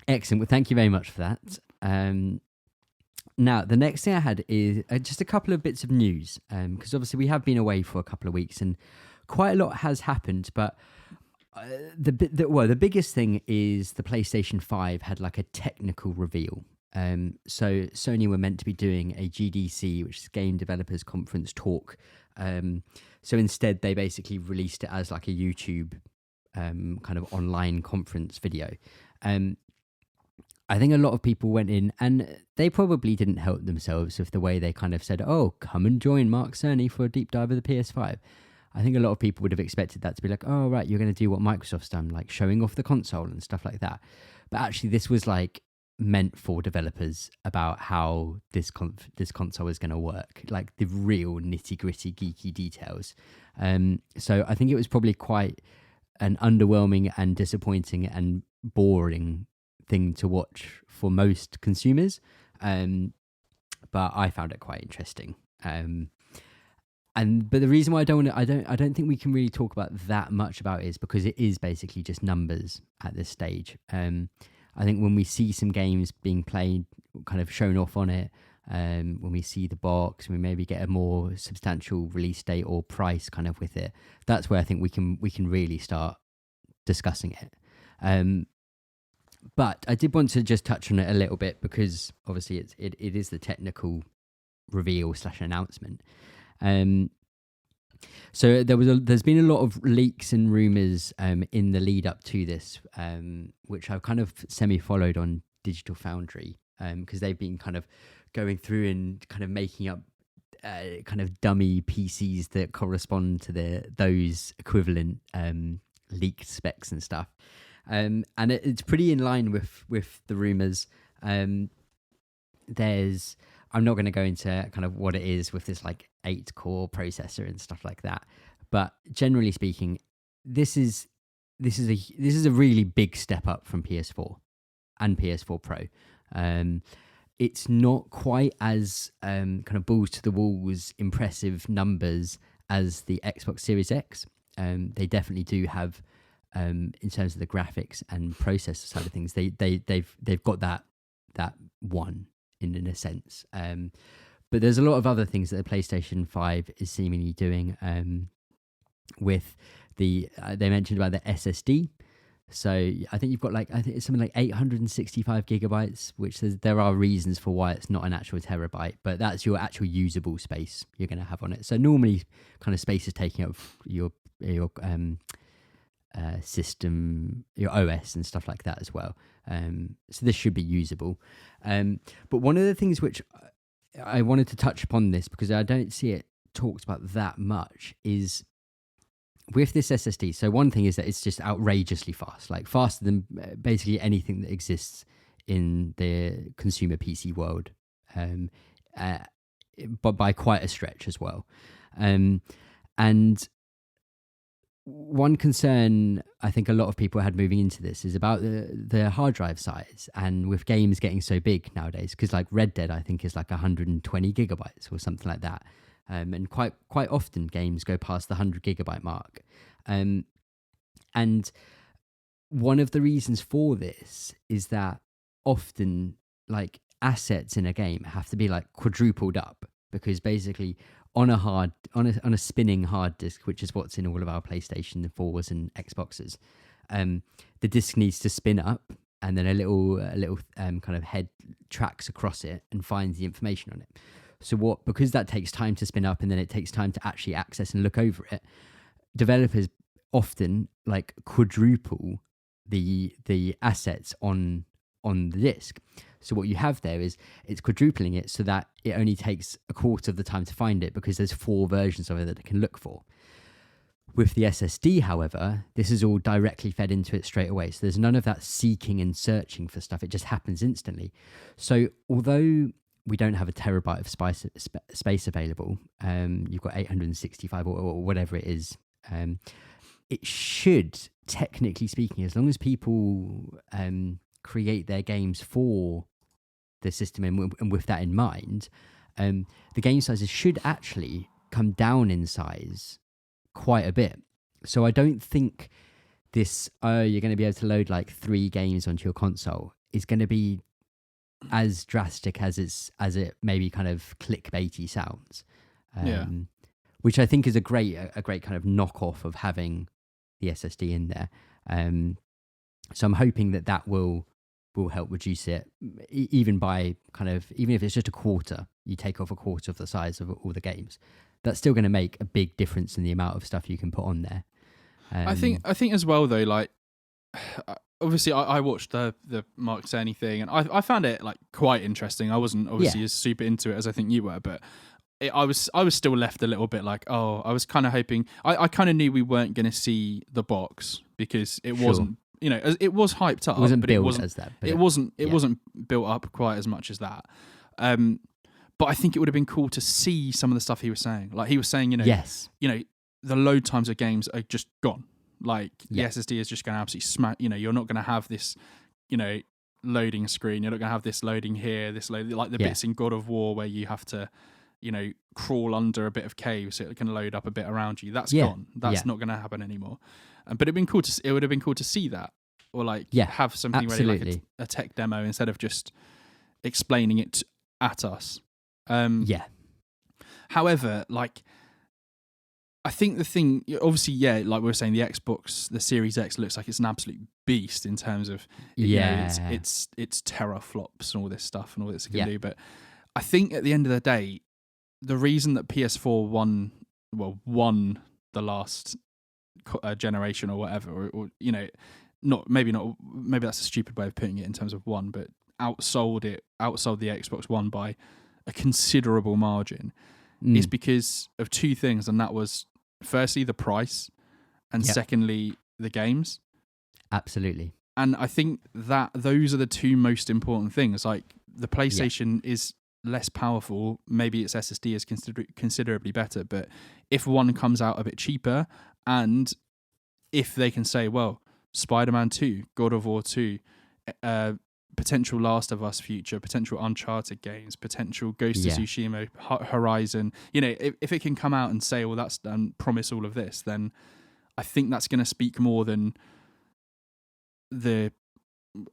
Excellent. Well, thank you very much for that. Now, the next thing I had is just a couple of bits of news, because obviously we have been away for a couple of weeks and quite a lot has happened. But the biggest thing is the PlayStation 5 had like a technical reveal. So Sony were meant to be doing a GDC, which is Game Developers Conference talk. So instead, they basically released it as like a YouTube kind of online conference video. I think a lot of people went in and they probably didn't help themselves with the way they kind of said, oh, come and join Mark Cerny for a deep dive of the PS5. I think a lot of people would have expected that to be like, oh, right, you're going to do what Microsoft's done, like showing off the console and stuff like that. But actually, this was like meant for developers about how this console is going to work, like the real nitty-gritty geeky details. So I think it was probably quite an underwhelming and disappointing and boring thing to watch for most consumers, but I found it quite interesting. But the reason why I don't think we can really talk about that much about it is because it is basically just numbers at this stage. I think when we see some games being played, kind of shown off on it, when we see the box, we maybe get a more substantial release date or price kind of with it. That's where I think we can really start discussing it. But I did want to just touch on it a little bit because obviously it is the technical reveal / announcement. So there's been a lot of leaks and rumors in the lead up to this, which I've kind of semi-followed on Digital Foundry, because they've been kind of going through and kind of making up kind of dummy PCs that correspond to those equivalent leaked specs and stuff. And it's pretty in line with the rumors. I'm not going to go into kind of what it is with this like 8-core processor and stuff like that, but generally speaking, this is a really big step up from PS4 and PS4 Pro. It's not quite as kind of balls to the walls impressive numbers as the Xbox Series X. They definitely do have, in terms of the graphics and processor side of things, they've got that one in a sense. But there's a lot of other things that the PlayStation 5 is seemingly doing. With they mentioned about the SSD. So I think you've got it's something like 865 gigabytes, which there are reasons for why it's not an actual terabyte, but that's your actual usable space you're going to have on it. So normally, kind of space is taking up your system, your OS and stuff like that as well. So this should be usable. But one of the things which I wanted to touch upon this, because I don't see it talked about that much, is with this SSD. So one thing is that it's just outrageously fast, like faster than basically anything that exists in the consumer PC world, but by quite a stretch as well. And one concern I think a lot of people had moving into this is about the hard drive size, and with games getting so big nowadays, because like Red Dead I think is like 120 gigabytes or something like that, and quite often games go past the 100 gigabyte mark, and one of the reasons for this is that often like assets in a game have to be like quadrupled up, because basically on a spinning hard disk, which is what's in all of our PlayStation 4s and Xboxes. The disk needs to spin up, and then a little kind of head tracks across it and finds the information on it. So because that takes time to spin up, and then it takes time to actually access and look over it, developers often like quadruple the assets on the disk. So what you have there is it's quadrupling it so that it only takes a quarter of the time to find it, because there's 4 versions of it that it can look for. With the SSD, however, this is all directly fed into it straight away. So there's none of that seeking and searching for stuff. It just happens instantly. So although we don't have a terabyte of space available, you've got 865 or whatever it is, it should, technically speaking, as long as people create their games for the system and with that in mind, the game sizes should actually come down in size quite a bit. So I don't think this, you're going to be able to load like 3 games onto your console is going to be as drastic as it maybe kind of clickbaity sounds. Which I think is a great kind of knockoff of having the SSD in there. So I'm hoping that will help reduce it, even if it's just a quarter. You take off a quarter of the size of all the games. That's still going to make a big difference in the amount of stuff you can put on there. I think as well though, like obviously I watched the Mark Cerny thing, and I found it like quite interesting. I wasn't obviously as super into it as I think you were, but I was still left a little bit like, I was kind of hoping. I kind of knew we weren't going to see the box because it wasn't. It was hyped up. It wasn't but built it wasn't as that. It wasn't built up quite as much as that. But I think it would have been cool to see some of the stuff he was saying. Like he was saying, yes, the load times of games are just gone. Like the SSD is just going to absolutely smack. You're not going to have this, loading screen. You're not going to have this loading here, this load, like the bits in God of War where you have to, crawl under a bit of cave so it can load up a bit around you. That's gone. That's not going to happen anymore. But it would have been cool to see that, or have something ready, like a tech demo, instead of just explaining it at us. However, I think the thing, obviously, like we were saying, the Xbox, the Series X looks like it's an absolute beast in terms of, it's teraflops and all this stuff and all this it can do. But I think at the end of the day, the reason that PS4 won the last generation or whatever, or maybe that's a stupid way of putting it in terms of one, but outsold the Xbox One by a considerable margin, is because of 2 things, and that was firstly the price, and secondly the games. Absolutely. And I think that those are the 2 most important things. Like the PlayStation is less powerful, maybe its SSD is considerably better, but if one comes out a bit cheaper, and if they can say, well, Spider-Man 2, God of War 2, potential Last of Us future, potential Uncharted games, potential Ghost of Tsushima, Horizon, if it can come out and say, well, that's done, promise all of this, then I think that's going to speak more than the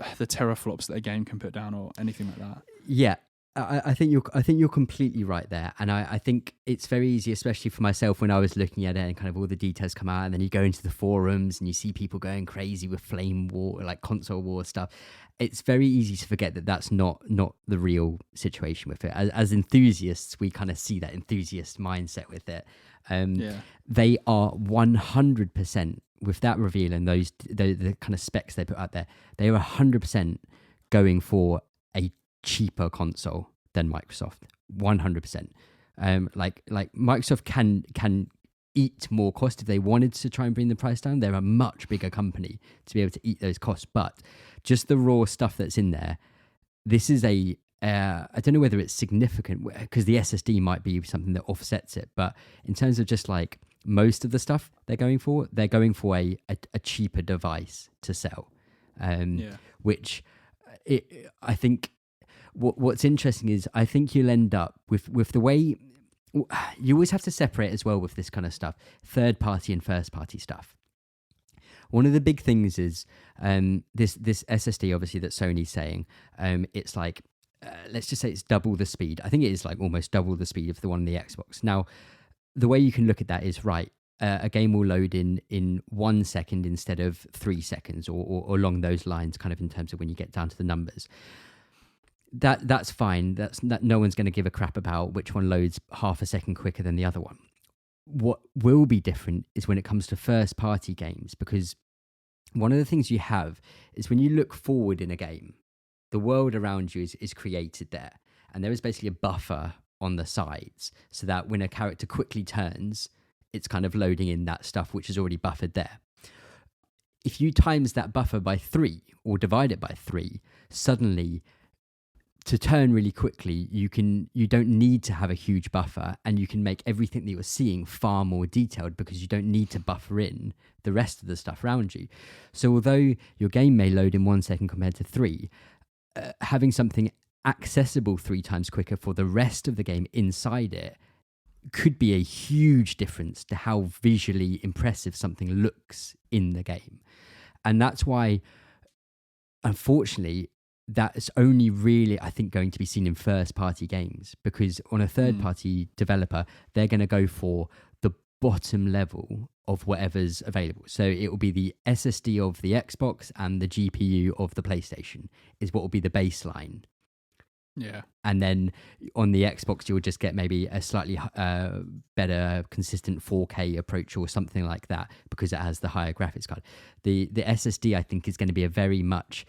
teraflops that a game can put down or anything like that. Yeah. I think you're completely right there, and I think it's very easy, especially for myself, when I was looking at it and kind of all the details come out, and then you go into the forums and you see people going crazy with flame war, like console war stuff. It's very easy to forget that that's not the real situation with it. As enthusiasts, we kind of see that enthusiast mindset with it. They are 100% with that reveal and the kind of specs they put out there. They are 100% going for a cheaper console than Microsoft. 100%. Like Microsoft can eat more cost if they wanted to try and bring the price down. They're a much bigger company to be able to eat those costs, but just the raw stuff that's in there, this is I don't know whether it's significant, because the SSD might be something that offsets it, but in terms of just like most of the stuff they're going for a cheaper device to sell, which I think what's interesting is I think you'll end up with the way you always have to separate as well with this kind of stuff, third party and first party stuff. One of the big things is this SSD, obviously, that Sony's saying, it's like let's just say it's double the speed. I think it is like almost double the speed of the one on the Xbox. Now, the way you can look at that is right. A game will load in 1 second instead of 3 seconds, or along those lines, kind of in terms of when you get down to the numbers. That's fine. That no one's going to give a crap about which one loads half a second quicker than the other one. What will be different is when it comes to first party games, because one of the things you have is when you look forward in a game, the world around you is created there, and there is basically a buffer on the sides so that when a character quickly turns, it's kind of loading in that stuff which is already buffered there. If you times that buffer by 3 or divide it by 3, suddenly to turn really quickly, you don't need to have a huge buffer, and you can make everything that you're seeing far more detailed because you don't need to buffer in the rest of the stuff around you. So although your game may load in 1 second compared to 3, having something accessible 3 times quicker for the rest of the game inside it could be a huge difference to how visually impressive something looks in the game. And that's why, unfortunately, that's only really, I think, going to be seen in first-party games, because on a third-party developer, they're going to go for the bottom level of whatever's available. So it will be the SSD of the Xbox and the GPU of the PlayStation is what will be the baseline. Yeah. And then on the Xbox, you'll just get maybe a slightly better, consistent 4K approach or something like that, because it has the higher graphics card. The SSD, I think, is going to be a very much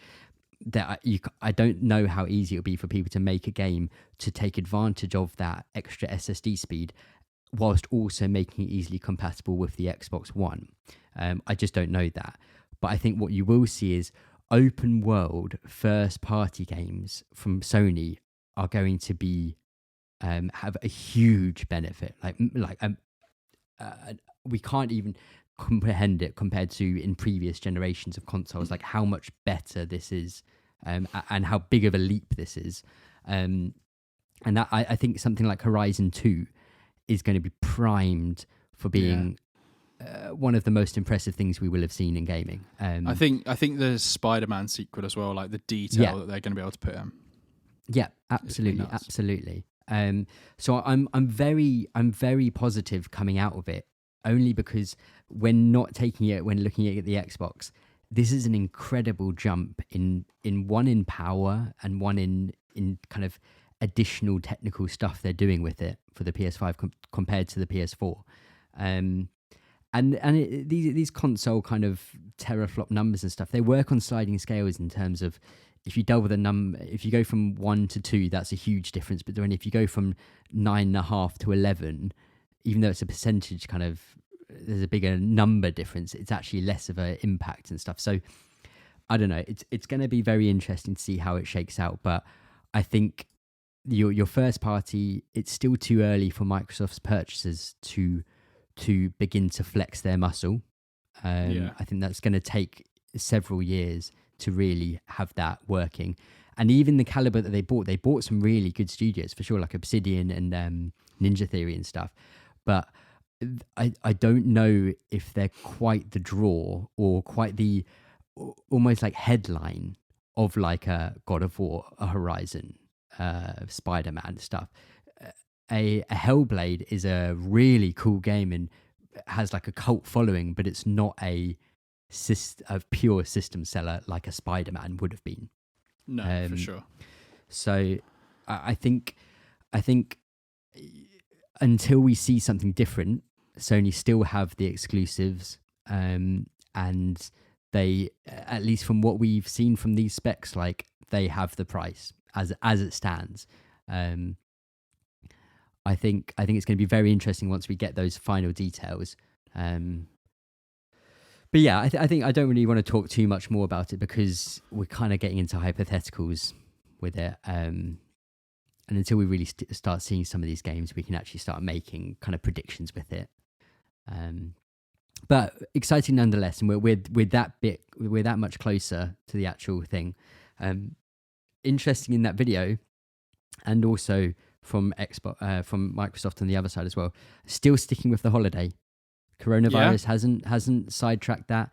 that I don't know how easy it'll be for people to make a game to take advantage of that extra SSD speed whilst also making it easily compatible with the Xbox One. I just don't know that. But I think what you will see is open world first party games from Sony are going to be have a huge benefit. We can't even comprehend it compared to in previous generations of consoles, like how much better this is, and how big of a leap this is. And that I think something like Horizon 2 is going to be primed for being one of the most impressive things we will have seen in gaming. I think the Spider-Man sequel as well, like the detail that they're going to be able to put in. Yeah, absolutely, absolutely. So I'm very positive coming out of it, only because when looking at the Xbox, this is an incredible jump in power and one in kind of additional technical stuff they're doing with it for the PS5 compared to the PS4. These console kind of teraflop numbers and stuff, they work on sliding scales in terms of if you double the if you go from 1 to 2, that's a huge difference. But then if you go from 9.5 to 11, even though it's a percentage kind of, there's a bigger number difference, it's actually less of an impact and stuff. So I don't know. It's going to be very interesting to see how it shakes out. But I think your first party, it's still too early for Microsoft's purchasers to begin to flex their muscle. I think that's going to take several years to really have that working. And even the caliber that they bought some really good studios for sure, like Obsidian and Ninja Theory and stuff. But I don't know if they're quite the draw or quite the almost like headline of like a God of War, a Horizon, Spider-Man stuff. A Hellblade is a really cool game and has like a cult following, but it's not a pure system seller like a Spider-Man would have been. No, for sure. So I think until we see something different, Sony still have the exclusives, and they, at least from what we've seen from these specs, like they have the price as it stands. I think it's going to be very interesting once we get those final details. But yeah, I think I don't really want to talk too much more about it because we're kind of getting into hypotheticals with it. And until we really start seeing some of these games, we can actually start making kind of predictions with it. But exciting nonetheless, and we're that much closer to the actual thing. Interesting in that video, and also from Microsoft on the other side as well, still sticking with the holiday. Coronavirus hasn't sidetracked that.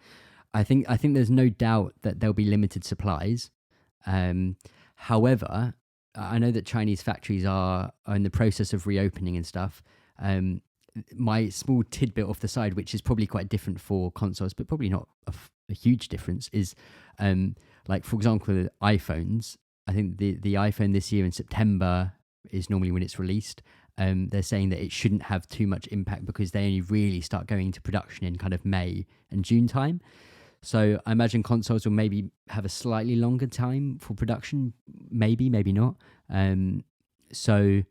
I think there's no doubt that there'll be limited supplies. However, I know that Chinese factories are in the process of reopening and stuff. My small tidbit off the side, which is probably quite different for consoles, but probably not a huge difference, is like, for example, iPhones. I think the iPhone this year in September is normally when it's released. They're saying that it shouldn't have too much impact because they only really start going into production in kind of May and June time. So I imagine consoles will maybe have a slightly longer time for production, maybe not. So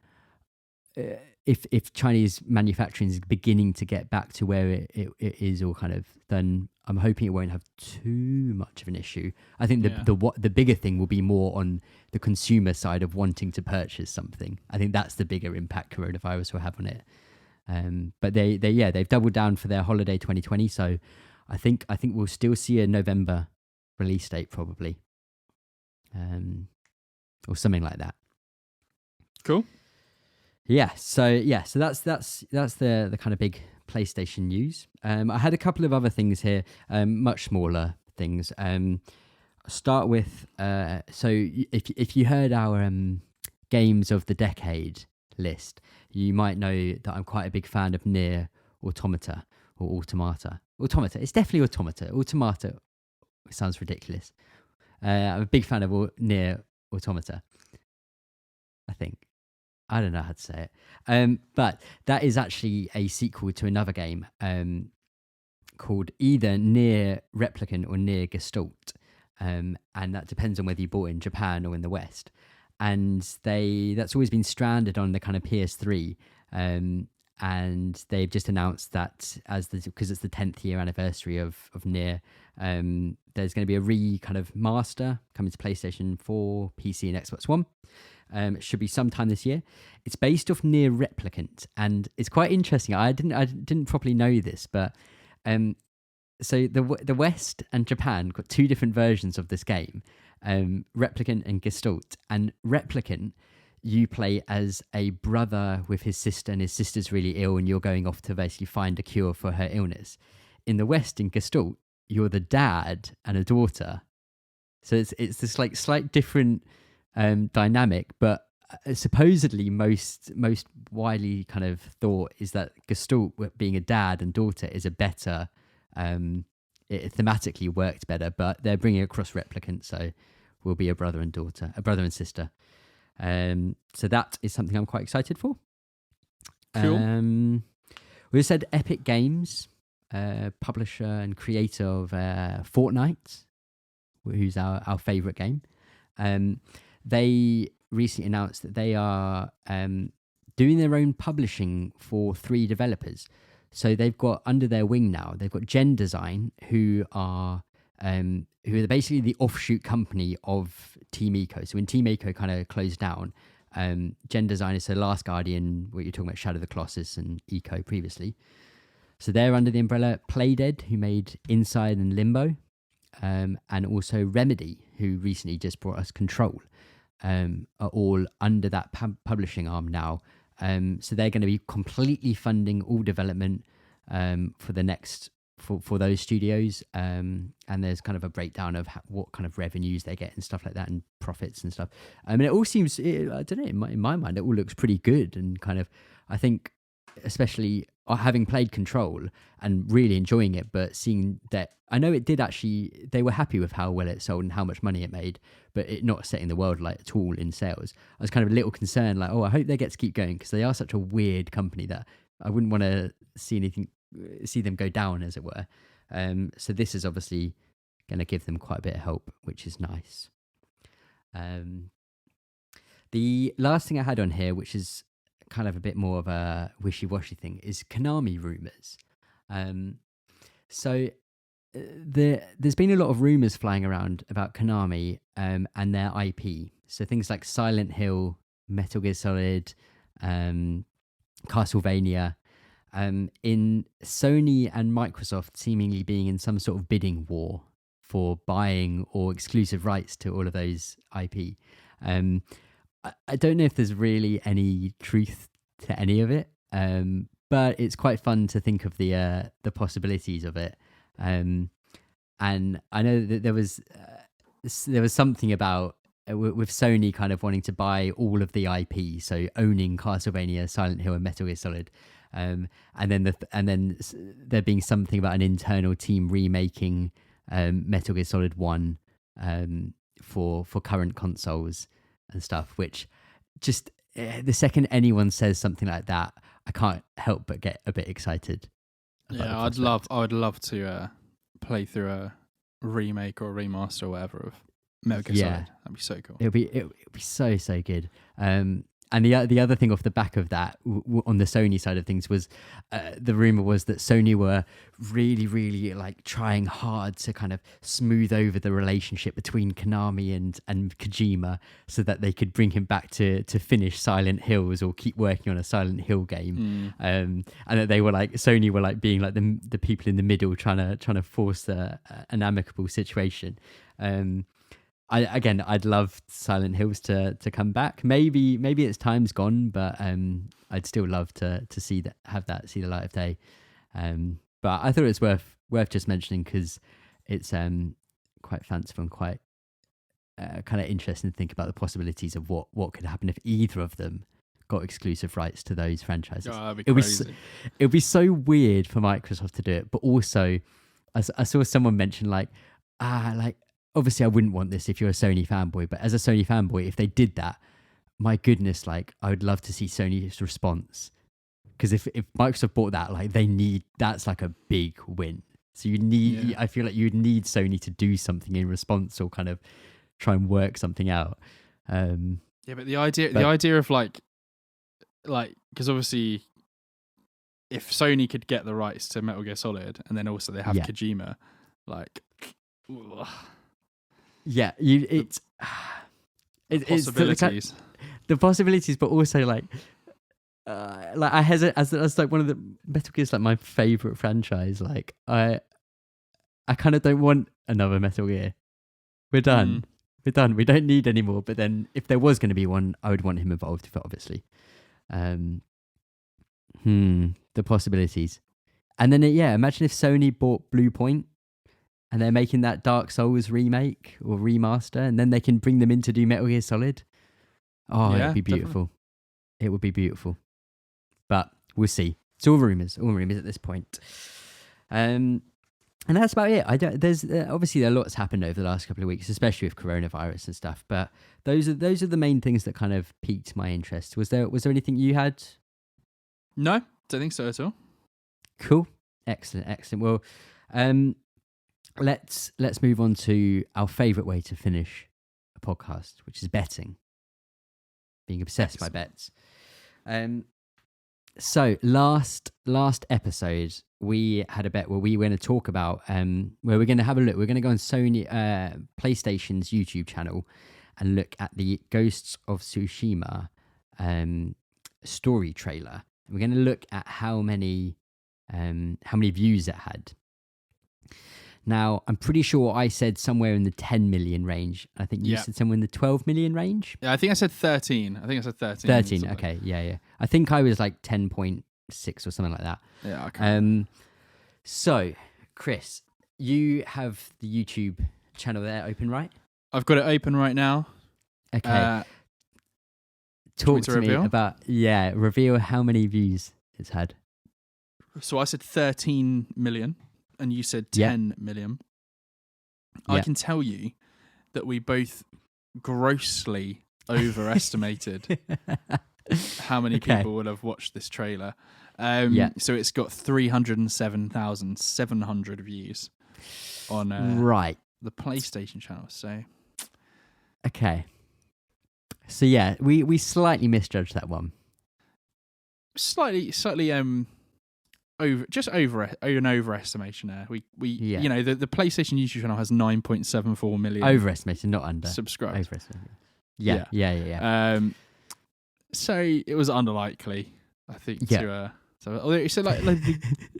if Chinese manufacturing is beginning to get back to where it is, or kind of, then I'm hoping it won't have too much of an issue. I think the bigger thing will be more on the consumer side of wanting to purchase something. I think that's the bigger impact coronavirus will have on it. But they've doubled down for their holiday 2020. So I think we'll still see a November release date probably, or something like that. Cool. So that's the kind of big PlayStation news. I had a couple of other things here, much smaller things. I'll start with so if you heard our games of the decade list, you might know that I'm quite a big fan of Nier Automata or Automata. It's definitely Automata. Automata sounds ridiculous. I'm a big fan of Nier Automata, I think. I don't know how to say it. But that is actually a sequel to another game called either Nier Replicant or Nier Gestalt. And that depends on whether you bought it in Japan or in the West. And that's always been stranded on the kind of PS3. And they've just announced that because it's the 10th year anniversary of Nier, there's going to be a kind of master coming to PlayStation 4, PC, and Xbox One. It should be sometime this year. It's based off Nier Replicant, and it's quite interesting. I didn't properly know this, but so the West and Japan got two different versions of this game, Replicant and Gestalt. And Replicant, you play as a brother with his sister, and his sister's really ill, and you're going off to basically find a cure for her illness. In the West, in Gestalt, you're the dad and a daughter. So it's this like slight different dynamic, but supposedly most widely kind of thought is that Gestalt, being a dad and daughter, is a better it thematically worked better, but they're bringing across Replicant, so we'll be a brother and sister. So that is something I'm quite excited for. Cool. We said Epic Games, publisher and creator of Fortnite, who's our favorite game. They recently announced that they are doing their own publishing for 3 developers. So they've got under their wing now, they've got Gen Design, who are basically the offshoot company of Team Ico. So when Team Ico kind of closed down, Gen Design is the Last Guardian, what you're talking about, Shadow of the Colossus and Ico previously. So they're under the umbrella. Playdead, who made Inside and Limbo, and also Remedy, who recently just brought us Control, are all under that publishing arm now. So they're going to be completely funding all development for the next for those studios. And there's kind of a breakdown of what kind of revenues they get and stuff like that, and profits and stuff. I mean, it all seems, I don't know, in my mind, it all looks pretty good. And kind of, I think, especially having played Control and really enjoying it, but seeing that, I know it did actually, they were happy with how well it sold and how much money it made, but it not setting the world light at all in sales. I was kind of a little concerned, like, I hope they get to keep going, because they are such a weird company that I wouldn't want to see them go down, as it were. So this is obviously going to give them quite a bit of hope, which is nice. The last thing I had on here, which is kind of a bit more of a wishy-washy thing, is Konami rumors. So there's been a lot of rumors flying around about Konami and their IP. So things like Silent Hill, Metal Gear Solid, Castlevania, in Sony and Microsoft seemingly being in some sort of bidding war for buying or exclusive rights to all of those IP. I don't know if there's really any truth to any of it, but it's quite fun to think of the possibilities of it. And I know that there was something about with Sony kind of wanting to buy all of the IP, so owning Castlevania, Silent Hill, and Metal Gear Solid, and then there being something about an internal team remaking Metal Gear Solid 1 for current consoles and stuff. Which just the second anyone says something like that, I can't help but get a bit excited. Yeah, I would love to play through a remake or a remaster or whatever of Metal Gear Solid. That'd be so cool. It'll be so good. And the other thing off the back of that, on the Sony side of things, was the rumor was that Sony were really, really like trying hard to kind of smooth over the relationship between Konami and Kojima, so that they could bring him back to finish Silent Hills or keep working on a Silent Hill game. And that they were like, Sony were like being like the people in the middle trying to force an amicable situation. I'd love Silent Hills to come back. Maybe its time's gone, but I'd still love to see the light of day. But I thought it was worth just mentioning because it's quite fanciful and quite kind of interesting to think about the possibilities of what could happen if either of them got exclusive rights to those franchises. Oh, that'd be crazy. It would be so weird for Microsoft to do it, but also I saw someone mention like obviously I wouldn't want this if you're a Sony fanboy, but as a Sony fanboy, if they did that, my goodness, like I would love to see Sony's response. Because if Microsoft bought that, like that's like a big win. So I feel like you'd need Sony to do something in response or kind of try and work something out. But the idea of like, because obviously if Sony could get the rights to Metal Gear Solid and then also they have Kojima, like, yeah, it's possibilities. The possibilities, but also like I hesitate as like one of the Metal Gear's like my favorite franchise. Like I kind of don't want another Metal Gear. We're done. We don't need any more. But then if there was going to be one, I would want him involved, obviously. The possibilities. And then imagine if Sony bought Blue Point and they're making that Dark Souls remake or remaster, and then they can bring them in to do Metal Gear Solid. Oh, it'd be beautiful. Definitely. It would be beautiful. But we'll see. It's all rumors at this point. And that's about it. There's obviously a lot's happened over the last couple of weeks, especially with coronavirus and stuff. But those are the main things that kind of piqued my interest. Was there anything you had? No, don't think so at all. Cool, excellent. Well, let's move on to our favourite way to finish a podcast, which is betting. Being obsessed by bets. So last episode we had a bet where we were going to talk about where we're going to have a look. We're going to go on Sony PlayStation's YouTube channel and look at the Ghosts of Tsushima story trailer. We're going to look at how many views it had. Now, I'm pretty sure I said somewhere in the 10 million range. I think you said somewhere in the 12 million range. Yeah, I think I said 13. 13, okay, yeah. I think I was like 10.6 or something like that. Yeah, okay. So, Chris, you have the YouTube channel there open, right? I've got it open right now. Okay. Talk to me about, reveal how many views it's had. So I said 13 million. And you said 10 million. I can tell you that we both grossly overestimated how many people would have watched this trailer. So it's got 307,700 views on the PlayStation channel. So okay. So we slightly misjudged that one. Slightly overestimation there. We the PlayStation YouTube channel has 9.74 million overestimated, not under subscribers. Overestimated. Yeah. So it was unlikely, I think. So like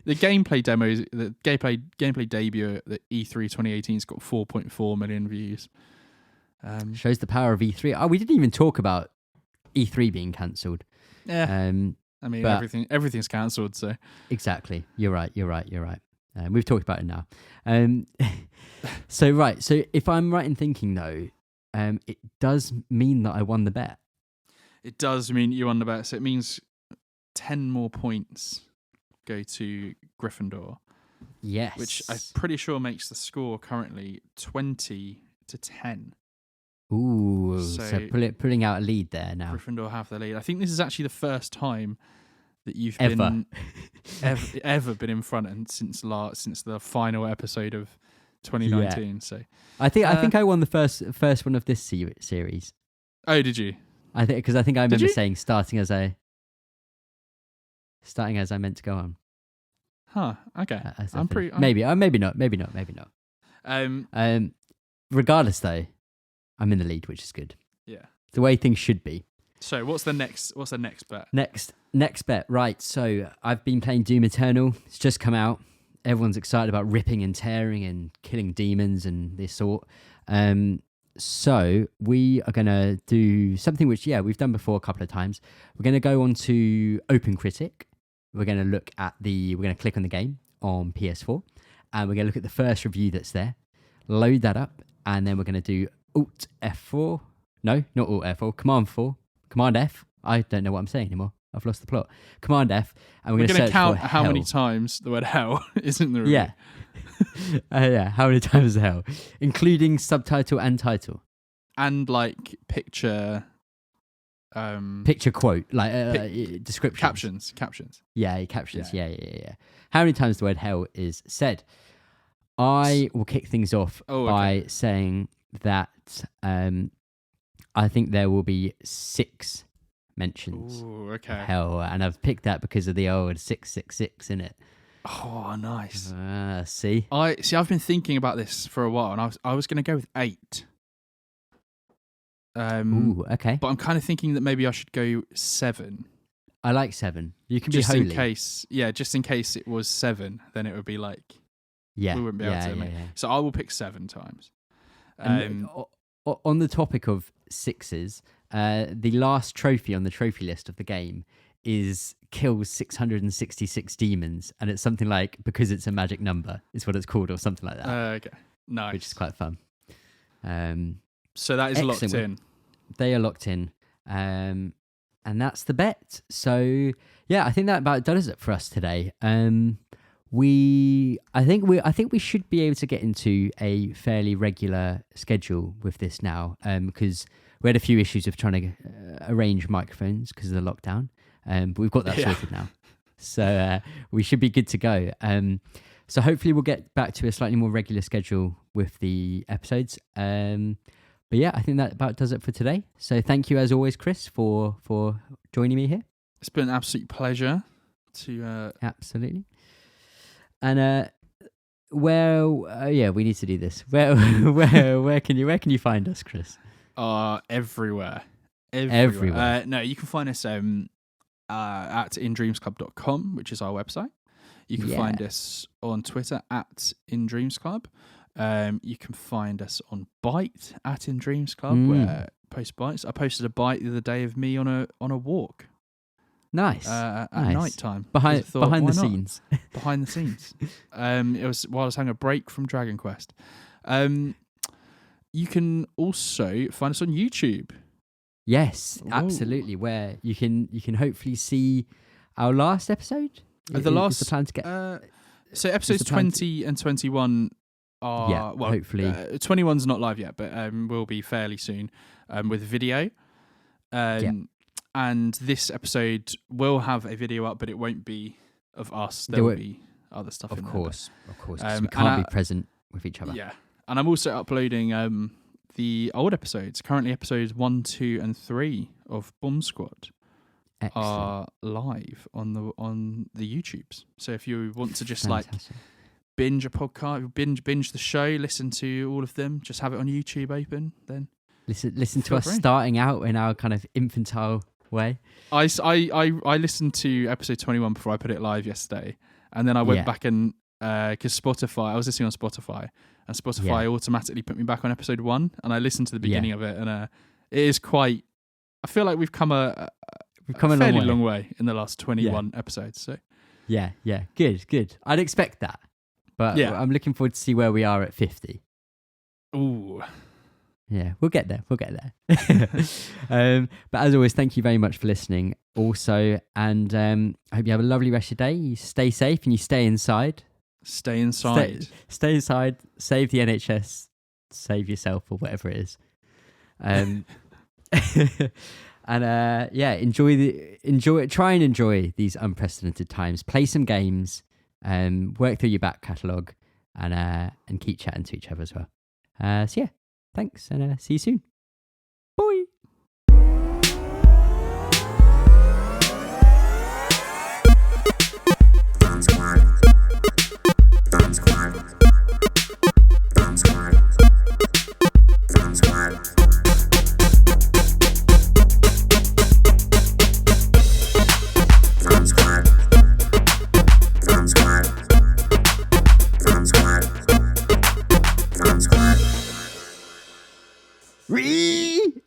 the gameplay demos, the gameplay debut at the E3 2018's got 4.4 million views. Shows the power of E3. Oh, we didn't even talk about E3 being cancelled. Yeah. I mean, everything's cancelled, so... Exactly. You're right. We've talked about it now. So if I'm right in thinking, though, it does mean that I won the bet. It does mean you won the bet. So it means 10 more points go to Gryffindor. Yes. Which I'm pretty sure makes the score currently 20-10. Ooh, so pulling out a lead there now. Gryffindor have the lead. I think this is actually the first time that you've ever been ever been in front, and since the final episode of 2019. Yeah. So I think I won the first one of this series. Oh, did you? I think I remember saying starting as I meant to go on. Huh. Okay. Maybe not. Regardless, though, I'm in the lead, which is good. Yeah. The way things should be. So what's the next bet? Next bet. Right. So I've been playing Doom Eternal. It's just come out. Everyone's excited about ripping and tearing and killing demons and this sort. So we are going to do something which, we've done before a couple of times. We're going to go on to OpenCritic. We're going to look at we're going to click on the game on PS4, and we're going to look at the first review that's there, load that up, and then we're going to do Alt F4. No, not Alt F4, Command F. I don't know what I'm saying anymore. I've lost the plot. Command F, and we're going to count how many times the word hell is in the review. Yeah. How many times hell, including subtitle and title, and like picture quote, like description, captions. Yeah, captions. Yeah. How many times the word hell is said? I will kick things off by saying that I think there will be 6 mentions of hell, and I've picked that because of the old 666 in it. Oh, nice. See, I've been thinking about this for a while, and I was going to go with 8. Okay. But I'm kind of thinking that maybe I should go 7. I like 7. You can just be holy. Just in case it was 7, then it would be like, we wouldn't be able to make. So I will pick 7 times. On the topic of 6s, the last trophy on the trophy list of the game is kills 666 demons, and it's something like, because it's a magic number, is what it's called, or something like that. Okay, nice. Which is quite fun. So that is locked in. They are locked in, and that's the bet. So I think that about does it for us today. I think we should be able to get into a fairly regular schedule with this now, because we had a few issues of trying to arrange microphones because of the lockdown, but we've got that sorted now. So we should be good to go. So hopefully we'll get back to a slightly more regular schedule with the episodes. But I think that about does it for today. So thank you as always, Chris, for joining me here. It's been an absolute pleasure to absolutely. And we need to do this. Where can you find us, Chris? Everywhere. No, you can find us at InDreamsClub.com, which is our website. You can find us on Twitter at InDreamsClub. You can find us on Byte at InDreamsClub, where I post bites. I posted a bite the other day of me on a walk. Nice. At night time. Behind the scenes. Behind the scenes. It was while I was having a break from Dragon Quest. You can also find us on YouTube. Yes, absolutely. Where you can hopefully see our last episode. Is the plan to get. So episodes 20 and 21 are hopefully 21's not live yet, but will be fairly soon with video. And this episode will have a video up, but it won't be of us. There will be other stuff. Of in course, because we can't be present with each other. Yeah, and I'm also uploading the old episodes. Currently, episodes 1, 2, and 3 of Bomb Squad are live on the YouTubes. So if you want to just binge a podcast, binge the show, listen to all of them, just have it on YouTube open. Then listen to us starting out in our kind of infantile way. I listened to episode 21 before I put it live yesterday, and then I went back and because Spotify, I was listening on Spotify, and Spotify automatically put me back on episode 1, and I listened to the beginning of it, and it is quite. I feel like we've come a fairly long way in the last 21 episodes. So good. I'd expect that, but I'm looking forward to see where we are at 50. Ooh. Yeah, we'll get there. We'll get there. But as always, thank you very much for listening. Also, and I hope you have a lovely rest of your day. You stay safe and you stay inside. Stay inside. Stay inside. Save the NHS. Save yourself or whatever it is. And try and enjoy these unprecedented times. Play some games. Work through your back catalogue, and keep chatting to each other as well. So yeah. Thanks, and see you soon. Bye. Read.